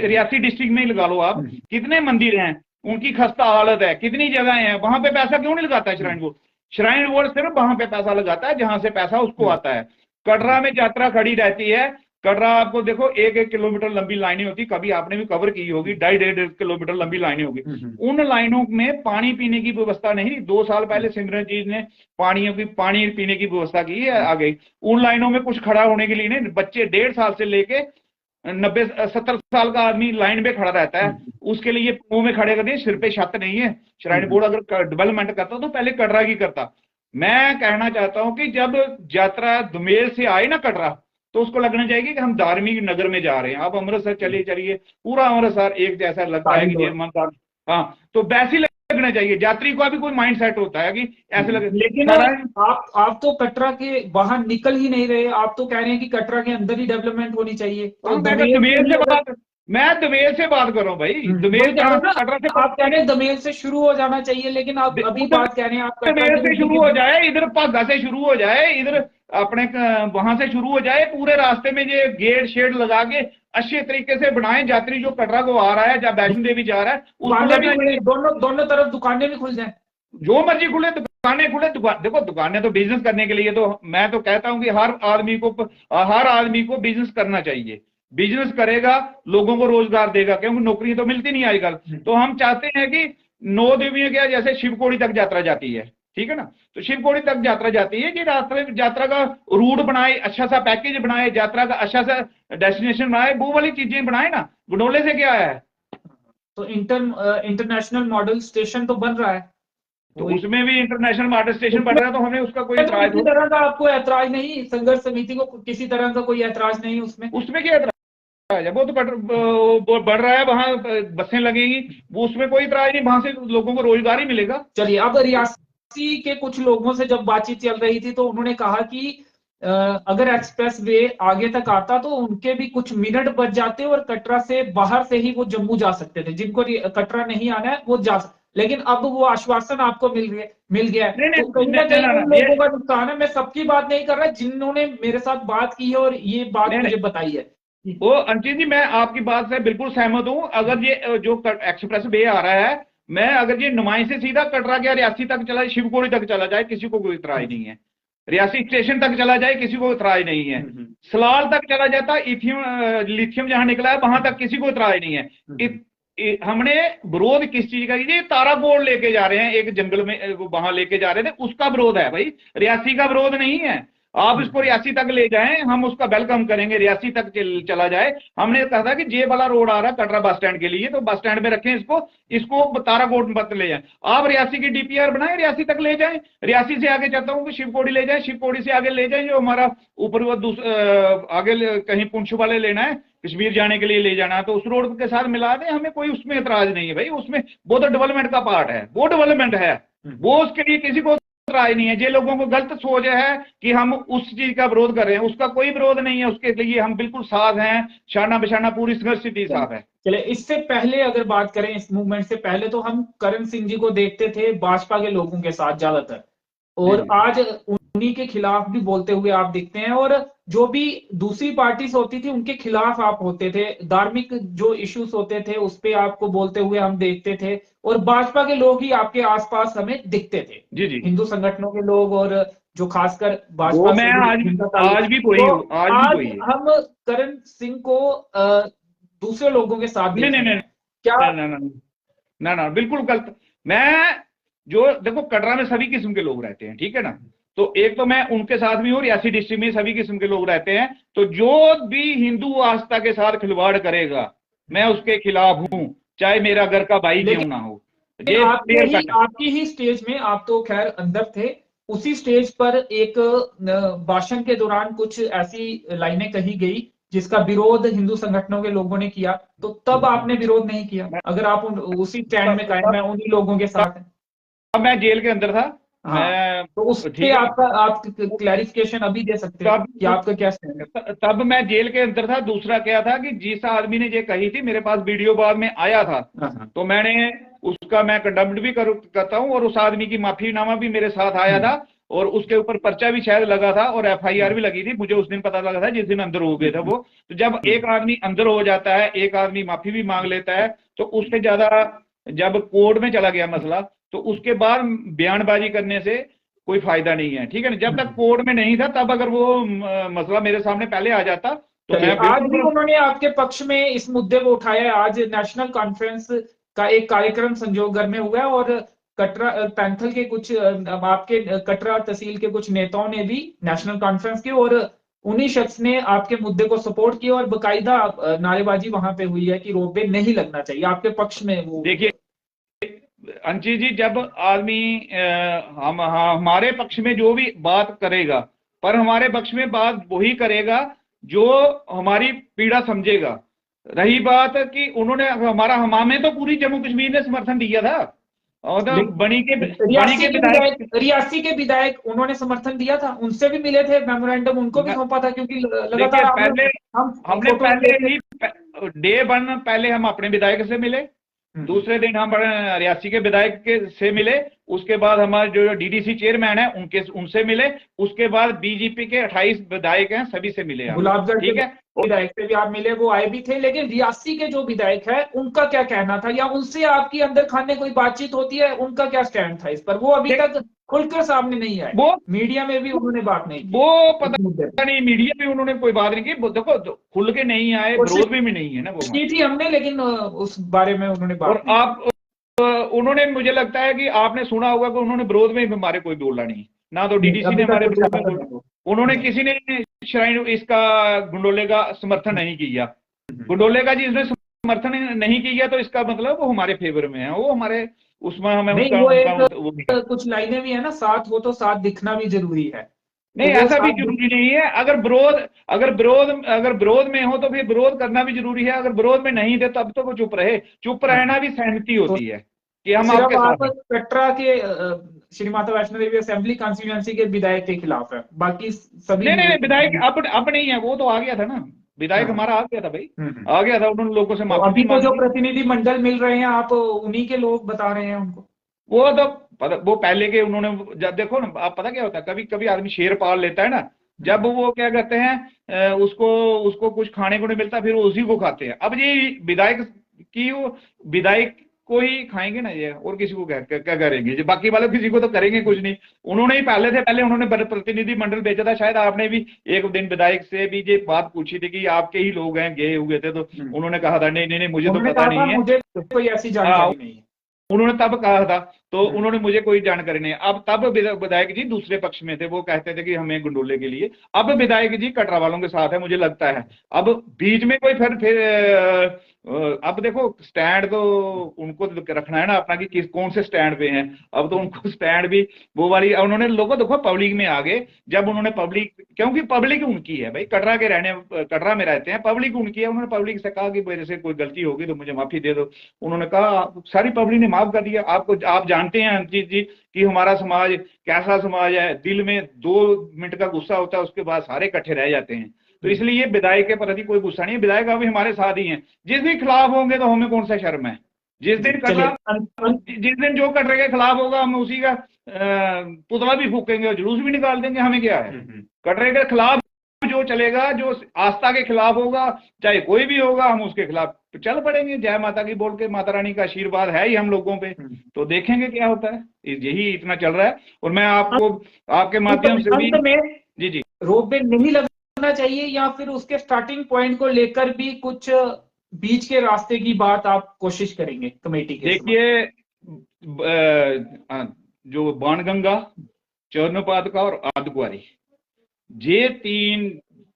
[SPEAKER 2] रियासी डिस्ट्रिक्ट में ही लगा लो आप, कितने मंदिर हैं, उनकी खस्ता हालत है, कितनी जगह हैं, वहां पे पैसा क्यों नहीं लगाता है श्राइन बोर्ड? श्राइन बोर्ड सिर्फ वहां पे पैसा लगाता है जहां से पैसा उसको आता है। कटरा में यात्रा खड़ी रहती है। कटरा आपको देखो 1-1 किलोमीटर लंबी लाइनें होती, कभी आपने भी कवर की होगी, 2.5 किलोमीटर लंबी लाइनें होगी। उन लाइनों में पानी पीने की व्यवस्था नहीं। 2 साल पहले सिमरन जी ने पानी पीने की व्यवस्था की है आगे। उन लाइनों में कुछ खड़ा होने के लिए नहीं, बच्चे 1.5 साल से लेके 90-70 साल का आदमी लाइन में खड़ा रहता है, उसके लिए मुंह में खड़े कर दिए, सिर पे छत नहीं है। श्राइन बोर्ड अगर डेवलपमेंट करता तो पहले कटरा की करता। मैं कहना चाहता हूं कि जब यात्रा दुमेल से आए ना कटरा, तो उसको लगना चाहिए कि हम धार्मिक नगर में जा रहे हैं। आप अमृतसर चलिए, पूरा अमृतसर एक जैसा लगता है कि हाँ, तो वैसे लगना चाहिए। यात्री को अभी कोई माइंड सेट होता है कि ऐसे लगे।
[SPEAKER 1] लेकिन आप तो कटरा के बाहर निकल ही नहीं रहे। आप तो कह रहे हैं कि कटरा के अंदर ही डेवलपमेंट होनी चाहिए। तो
[SPEAKER 2] मैं दमेल से बात कर रहा हूँ भाई। दमेल
[SPEAKER 1] कटरा से आप कह रहे हैं दमेल से शुरू हो जाना चाहिए, लेकिन आप अभी बात कह रहे हैं आप
[SPEAKER 2] दमेल से शुरू हो जाए, इधर भागा से शुरू हो जाए, इधर अपने वहां से शुरू हो जाए। पूरे रास्ते में ये गेट शेड लगा के अच्छे तरीके से बनाए। यात्री जो कटरा को आ रहा है, जब वैष्णो देवी जा रहा है,
[SPEAKER 1] दोनों तरफ दुकानें भी खुल जाए,
[SPEAKER 2] जो मर्जी खुले, दुकानें खुले। देखो दुकानें तो बिजनेस करने के लिए, तो मैं तो कहता हूं कि हर आदमी को बिजनेस करना चाहिए। बिजनेस करेगा, लोगों को रोजगार देगा, क्योंकि नौकरियां तो मिलती नहीं आजकल। तो हम चाहते हैं कि 9 देवियों क्या, जैसे शिवकोड़ी तक यात्रा जाती है, ठीक है ना, तो शिवकोड़ी तक यात्रा जाती है कि यात्रा का रूट बनाए, अच्छा सा पैकेज बनाए, यात्रा का अच्छा सा डेस्टिनेशन बनाए, वो वाली चीजें बनाए ना। गंडोले से क्या है?
[SPEAKER 1] तो इंटरनेशनल मॉडल स्टेशन तो बन रहा है।
[SPEAKER 2] तो उसमें भी इंटरनेशनल बॉर्डर स्टेशन बढ़ रहा है, तो हमें उसका कोई
[SPEAKER 1] तो किसी तरह का आपको ऐतराज नहीं, संघर्ष समिति को किसी तरह का कोई ऐतराज नहीं उसमें?
[SPEAKER 2] उसमें क्या ऐतराज है? वो तो बढ़ रहा है, वहां बसें लगेंगी, वो उसमें कोई ऐतराज नहीं, वहां से लोगों को रोजगार ही मिलेगा।
[SPEAKER 1] चलिए, अब रियासी के कुछ लोगों से जब बातचीत चल रही थी तो उन्होंने कहा कि अगर एक्सप्रेस वे आगे तक आता तो उनके भी कुछ मिनट बच जाते और कटरा से बाहर से ही वो जम्मू जा सकते थे, जिनको कटरा नहीं आना है वो जा सकते। लेकिन अब वो आश्वासन आपको मिल गया है, तो कहीं ना कहीं उन लोगों का नुकसान है। मैं सबकी बात नहीं कर रहा, जिन्होंने मेरे साथ बात की है और ये बात मुझे बताई है।
[SPEAKER 2] वो अंकित जी, मैं आपकी बात से बिल्कुल सहमत हूं। अगर ये जो एक्सप्रेस वे आ रहा है, मैं अगर ये नुमाई से सीधा कटरा गया रियासी तक चला जाए, शिवकोड़ी तक चला जाए, किसी को कोई इतराज नहीं है। रियासी स्टेशन तक चला जाए, किसी को इतराज नहीं है। सलाल तक चला जाता, लिथियम जहां निकला है वहां तक किसी को इतराज नहीं है। हमने विरोध किस चीज का? ये ताराकोट लेके जा रहे हैं, एक जंगल में वहां लेके जा रहे थे, उसका विरोध है भाई, रियासी का विरोध नहीं है। आप इसको रियासी तक ले जाएं, हम उसका वेलकम करेंगे, रियासी तक चला जाए। हमने कहा था कि जे वाला रोड आ रहा है कटरा बस स्टैंड के लिए, तो बस स्टैंड में रखें इसको ताराकोट मत ले जाएं। आप रियासी की डीपीआर बनाएं, रियासी तक ले जाएं। रियासी से आगे चाहता हूं कि शिवकोड़ी ले जाएं, शिवकोड़ी से आगे ले जाएं, जो हमारा ऊपर वो आगे कहीं पुंछ वाले लेना है, कश्मीर जाने के लिए ले जाना है, तो उस रोड के साथ मिला दें, हमें कोई उसमें एतराज नहीं है भाई। उसमें वो तो डेवलपमेंट का पार्ट है, वो डेवलपमेंट है, वो उसके लिए किसी को राय नहीं है। जे लोगों को गलत सोच है कि हम उस चीज का विरोध कर रहे हैं, उसका कोई विरोध नहीं है, उसके लिए हम बिल्कुल साथ हैं, शाना बिशाना पूरी संघर्ष समिति साथ है।
[SPEAKER 1] चले, इससे पहले अगर बात करें, इस मूवमेंट से पहले तो हम करण सिंह जी को देखते थे भाजपा के लोगों के साथ ज्यादातर, और आज उन्हीं के खिलाफ भी बोलते हुए आप दिखते हैं, और जो भी दूसरी पार्टीज होती थी उनके खिलाफ आप होते थे, धार्मिक जो इश्यूज होते थे उस पे आपको बोलते हुए हम देखते थे, और भाजपा के लोग ही आपके आसपास हमें दिखते थे।
[SPEAKER 2] जी जी,
[SPEAKER 1] हिंदू संगठनों के लोग, और जो खासकर भाजपा
[SPEAKER 2] मैं आज भी वही हूं, आज भी वही है।
[SPEAKER 1] हम करण सिंह को दूसरे लोगों के साथ देख रहे हैं क्या?
[SPEAKER 2] ना, बिल्कुल गलत। मैं जो देखो, कटरा में सभी किस्म के लोग रहते हैं, ठीक है ना, तो एक तो मैं उनके साथ भी हूँ, रियासी डिस्ट्रिक्ट में सभी किस्म के लोग रहते हैं, तो जो भी हिंदू आस्था के साथ खिलवाड़ करेगा मैं उसके खिलाफ हूं, चाहे मेरा घर का भाई क्यों ना हो।
[SPEAKER 1] आपकी ही स्टेज में, आप तो खैर अंदर थे, उसी स्टेज पर एक भाषण के दौरान कुछ ऐसी लाइनें कही गई जिसका विरोध हिंदू संगठनों के लोगों ने किया, तो तब आपने विरोध नहीं किया? अगर आप उसी स्टैंड में कायम है, उन्हीं लोगों के साथ हैं।
[SPEAKER 2] अब मैं जेल के अंदर था,
[SPEAKER 1] मैं तो उसके आप क्लैरिफिकेशन अभी दे सकते हैं कि आपका क्या स्टैंड है?
[SPEAKER 2] तब मैं जेल के अंदर था। दूसरा क्या था कि जिस आदमी ने ये कही थी, मेरे पास वीडियो बाद में आया था, तो मैंने उसका मैं कंडम्ड भी करता हूं, और उस आदमी की माफीनामा भी मेरे साथ आया था, और उसके ऊपर पर्चा भी शायद लगा था और एफआईआर भी लगी थी। मुझे उस दिन पता लगा था जिस दिन अंदर हो गए था वो। तो जब एक आदमी अंदर हो जाता है, एक आदमी माफी भी मांग लेता है, तो उससे ज्यादा जब कोर्ट में चला गया मसला, तो उसके बाद बयानबाजी करने से कोई फायदा नहीं है, ठीक है ना। जब तक कोर्ट में नहीं था, तब अगर वो मसला मेरे सामने पहले आ जाता तो मैं
[SPEAKER 1] आज भी उन्होंने आपके पक्ष में इस मुद्दे को उठाया है। आज नेशनल कॉन्फ्रेंस का एक कार्यक्रम संजोगढ़ में हुआ है, और कटरा पैंथल के कुछ आपके कटरा तहसील के कुछ नेताओं ने भी नेशनल कॉन्फ्रेंस की, और उन्हीं शख्स ने आपके मुद्दे को सपोर्ट किया, और बकायदा नारेबाजी वहां पे हुई है कि रोपवे नहीं लगना चाहिए आपके पक्ष में। वो
[SPEAKER 2] देखिए अंशी जी, जब आदमी हमारे पक्ष में जो भी बात करेगा, पर हमारे पक्ष में बात वही करेगा जो हमारी पीड़ा समझेगा। रही बात कि उन्होंने हमारे तो पूरी जम्मू कश्मीर ने समर्थन दिया था, और तो
[SPEAKER 1] रियासी के विधायक उन्होंने समर्थन दिया था, उनसे भी मिले थे, मेमोरेंडम उनको भी सौंपा था, क्योंकि लगातार
[SPEAKER 2] हमने पहले ही डे 1 पहले हम अपने विधायक से मिले, दूसरे दिन हम रियासी के विधायक से मिले, उसके बाद हमारे जो डीडीसी चेयरमैन है उनसे मिले, उसके बाद बीजेपी के 28 विधायक हैं, सभी से मिले।
[SPEAKER 1] गुलाबगढ़ ठीक है, विधायक से भी आप मिले, वो आए भी थे। लेकिन रियासी के जो विधायक है उनका क्या कहना था, या उनसे आपकी अंदर खाने कोई बातचीत होती है, उनका क्या स्टैंड था इस पर? वो अभी तक खुलकर सामने नहीं आए, वो मीडिया में भी उन्होंने बात नहीं की।
[SPEAKER 2] वो पता नहीं, मीडिया में उन्होंने कोई बात नहीं की। देखो, खुल के नहीं आए, विरोध में भी नहीं है ना वो
[SPEAKER 1] की थी हमने, लेकिन उस बारे में उन्होंने बात।
[SPEAKER 2] और आप उन्होंने, मुझे लगता है कि आपने सुना होगा कि उन्होंने विरोध में हमारे कोई बोला नहीं, ना तो डीडीसी ने हमारे विरोध में बोला, उन्होंने किसी ने श्राइन इसका गुंडोले का समर्थन नहीं किया। गुंडोले का जिसने समर्थन नहीं किया, तो इसका मतलब वो हमारे फेवर में है, वो हमारे उसमें हमें
[SPEAKER 1] नहीं,
[SPEAKER 2] उसका
[SPEAKER 1] वो
[SPEAKER 2] उनका वो
[SPEAKER 1] एक कुछ लाइनें भी है ना, साथ हो तो साथ दिखना भी जरूरी है।
[SPEAKER 2] नहीं,
[SPEAKER 1] तो वो
[SPEAKER 2] ऐसा भी
[SPEAKER 1] साथ
[SPEAKER 2] जरूरी नहीं है। अगर विरोध में हो तो फिर विरोध करना भी जरूरी है। अगर विरोध में नहीं थे तब तो वो चुप रहे। चुप रहना भी सहमति
[SPEAKER 1] तो
[SPEAKER 2] होती है कि हम
[SPEAKER 1] सिर्फ
[SPEAKER 2] आपके
[SPEAKER 1] आप
[SPEAKER 2] साथ हैं।
[SPEAKER 1] कटरा के श्री माता वैष्णो देवी असेंबली कॉन्स्टिट्यूएंसी के विधायक के खिलाफ है, बाकी सभी
[SPEAKER 2] नहीं नहीं नहीं, विधायक
[SPEAKER 1] मिले।
[SPEAKER 2] अब नहीं है, वो तो आ गया था ना। विधायक
[SPEAKER 1] हाँ।
[SPEAKER 2] हमारा आ गया था भाई।
[SPEAKER 1] हम्म।
[SPEAKER 2] आ गया था, उन्होंने लोगों से
[SPEAKER 1] तो
[SPEAKER 2] माफी भी
[SPEAKER 1] अभी तो
[SPEAKER 2] मांग
[SPEAKER 1] जो
[SPEAKER 2] ली।
[SPEAKER 1] प्रतिनिधि मंडल मिल रहे हैं, आप उन्हीं के लोग बता रहे हैं उनको।
[SPEAKER 2] वो तो वो पहले के उन्होंने, जब देखो ना, आप पता क्या होता है, कभी कभी आदमी शेर पाल लेता है ना। जब वो क्या करते हैं, उसको उसको कुछ खाने को नहीं मिलता, फिर वो उसी को खाते हैं। अब ये विधायक की वो विधायक को ही खाएंगे ना ये, और किसी को क्या क्या करेंगे? जो बाकी वाले किसी को तो करेंगे कुछ नहीं। उन्होंने ही पहले थे, पहले उन्होंने प्रतिनिधि मंडल भेजा था। शायद आपने भी एक दिन विधायक से भी ये बात पूछी थी कि आपके ही लोग हैं, गए हुए थे, तो उन्होंने कहा था नहीं नहीं नहीं, मुझे तो
[SPEAKER 1] उन्होंने
[SPEAKER 2] पता
[SPEAKER 1] कहा था
[SPEAKER 2] नहीं है।
[SPEAKER 1] मुझे कोई ऐसी
[SPEAKER 2] हाँ,
[SPEAKER 1] जानकारी नहीं है।
[SPEAKER 2] उन्होंने तब कहा था, तो उन्होंने मुझे कोई जानकारी नहीं। अब तब विधायक जी दूसरे पक्ष में थे, वो कहते थे कि हमें गंडोले के लिए। अब विधायक जी कटरा वालों के साथ है, मुझे लगता है। अब बीच में कोई फिर अब देखो, स्टैंड तो उनको रखना है ना अपना, कि किस कौन से स्टैंड पे हैं। अब तो उनको स्टैंड भी वो वाली उन्होंने लोगों, देखो पब्लिक में आगे, जब उन्होंने पब्लिक, क्योंकि पब्लिक उनकी है भाई, कटरा में रहते हैं, पब्लिक उनकी है। उन्होंने पब्लिक से कहा कि मेरे से कोई गलती होगी तो मुझे माफी दे दो। उन्होंने कहा, सारी पब्लिक ने माफ कर दिया। आप जानते हैं अंकित जी कि हमारा समाज कैसा समाज है। दिल में 2 मिनट का गुस्सा होता है, उसके बाद सारे इकट्ठे रह जाते हैं। तो इसलिए विधायक के प्रति कोई गुस्सा नहीं है। विधायक अभी हमारे साथ ही हैं। जिस दिन खिलाफ होंगे तो हमें कौन सा शर्म है। जिस दिन कटरा जिस दिन जो कटरे के खिलाफ होगा, हम उसी का पुतला भी फूकेंगे और जुलूस भी निकाल देंगे। हमें क्या है, कटरे के खिलाफ जो चलेगा, जो आस्था के खिलाफ होगा, चाहे कोई भी होगा, हम उसके खिलाफ चल पड़ेंगे। जय माता की बोल के, माता रानी का आशीर्वाद है ही हम लोगों पे। तो देखेंगे क्या होता है। यही इतना चल रहा है। और मैं आपको आपके माध्यम से भी,
[SPEAKER 1] अंत में
[SPEAKER 2] जी जी,
[SPEAKER 1] रोपवे नहीं लगना चाहिए, या फिर उसके स्टार्टिंग पॉइंट को लेकर भी कुछ बीच के रास्ते की बात आप कोशिश करेंगे कमेटी के?
[SPEAKER 2] देखिए, जो बाणगंगा, चरणपादुका और अर्धकुंवारी, ये 3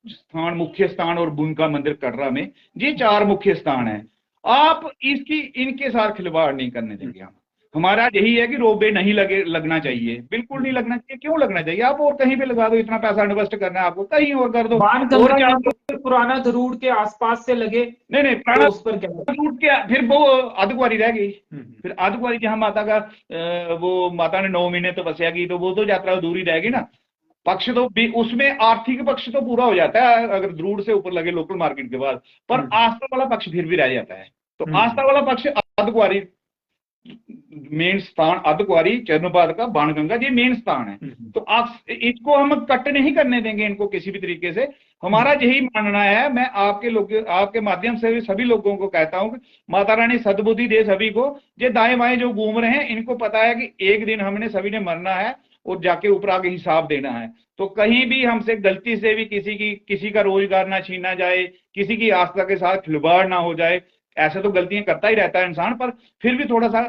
[SPEAKER 2] स्थान, मुख्य स्थान, और बुनका मंदिर कटरा में, ये 4 मुख्य स्थान है। आप इनके साथ खिलवाड़ नहीं करने देंगे हम। हमारा यही है कि रोपवे नहीं लगना चाहिए, बिल्कुल नहीं लगना चाहिए। क्यों लगना चाहिए? आप और कहीं पे लगा दो, इतना पैसा इन्वेस्ट करना है आपको, कहीं और कर दो। और क्या,
[SPEAKER 1] पुराना धरूड़ के आसपास से लगे,
[SPEAKER 2] नहीं
[SPEAKER 1] तो उस पर क्या,
[SPEAKER 2] फिर वो अर्धकुंवारी रह गई। फिर अर्धकुंवारी जहां माता का वो माता ने 9 महीने तपस्या की, तो वो तो यात्रा अधूरी रहेगी ना। पक्ष तो उसमें आर्थिक पक्ष तो पूरा हो जाता है अगर धरूड़ से ऊपर लगे लोकल मार्केट के बाद, पर आस्था वाला पक्ष फिर भी रह जाता है। तो आस्था वाला पक्ष अर्धकुंवारी मेन स्थान, अर्धकुंवारी, चरणपादुका, बाणगंगा, ये मेन स्थान है। तो आप इसको हम कट नहीं करने देंगे इनको किसी भी तरीके से। हमारा यही मानना है। मैं आपके माध्यम से भी सभी लोगों को कहता हूं कि माता रानी सद्बुद्धि दे सभी को। ये दाएं बाएं जो घूम रहे हैं, इनको पता है कि एक दिन हमने सभी ने मरना है और जाके ऊपर आके हिसाब देना है। तो कहीं भी हमसे गलती से भी किसी का रोजगार ना छीना जाए, किसी की आस्था के साथ खिलवाड़ ना हो जाए। ऐसे तो गलतियां करता ही रहता है इंसान, पर फिर भी थोड़ा सा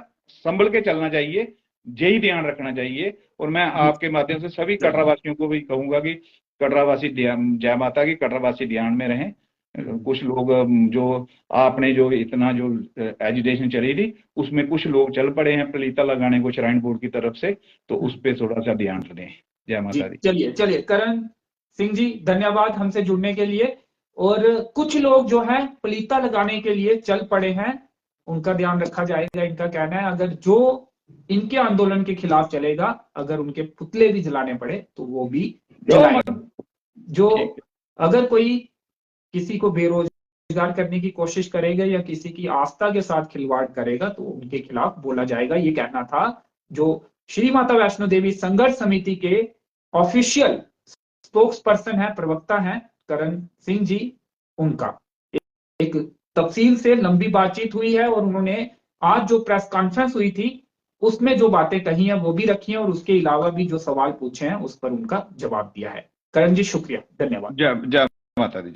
[SPEAKER 2] संभल के चलना चाहिए, यही ध्यान रखना चाहिए। और मैं आपके माध्यम से सभी कटरावासियों को भी कहूंगा कि कटरावासी जय माता की, कटरावासी ध्यान में रहें। कुछ लोग जो आपने जो इतना जो एजुटेशन चली थी, उसमें कुछ लोग चल पड़े हैं प्रलिता लगाने को श्राइन बोर्ड की तरफ से, तो उस पर थोड़ा सा ध्यान दें। जय माता दी।
[SPEAKER 1] चलिए करण सिंह जी, धन्यवाद हमसे जुड़ने के लिए। और कुछ लोग जो है पलीता लगाने के लिए चल पड़े हैं, उनका ध्यान रखा जाएगा। इनका कहना है अगर जो इनके आंदोलन के खिलाफ चलेगा, अगर उनके पुतले भी जलाने पड़े तो वो भी जलाएंगे। जो अगर कोई किसी को बेरोजगार करने की कोशिश करेगा या किसी की आस्था के साथ खिलवाड़ करेगा, तो उनके खिलाफ बोला जाएगा। ये कहना था जो श्री माता वैष्णो देवी संघर्ष समिति के ऑफिशियल स्पोक्स पर्सन है, प्रवक्ता है करण सिंह जी, उनका एक तफसील से लंबी बातचीत हुई है। और उन्होंने आज जो प्रेस कॉन्फ्रेंस हुई थी उसमें जो बातें कही हैं वो भी रखी हैं, और उसके अलावा भी जो सवाल पूछे हैं उस पर उनका जवाब दिया है। करण जी शुक्रिया, धन्यवाद।
[SPEAKER 2] जय माता दी।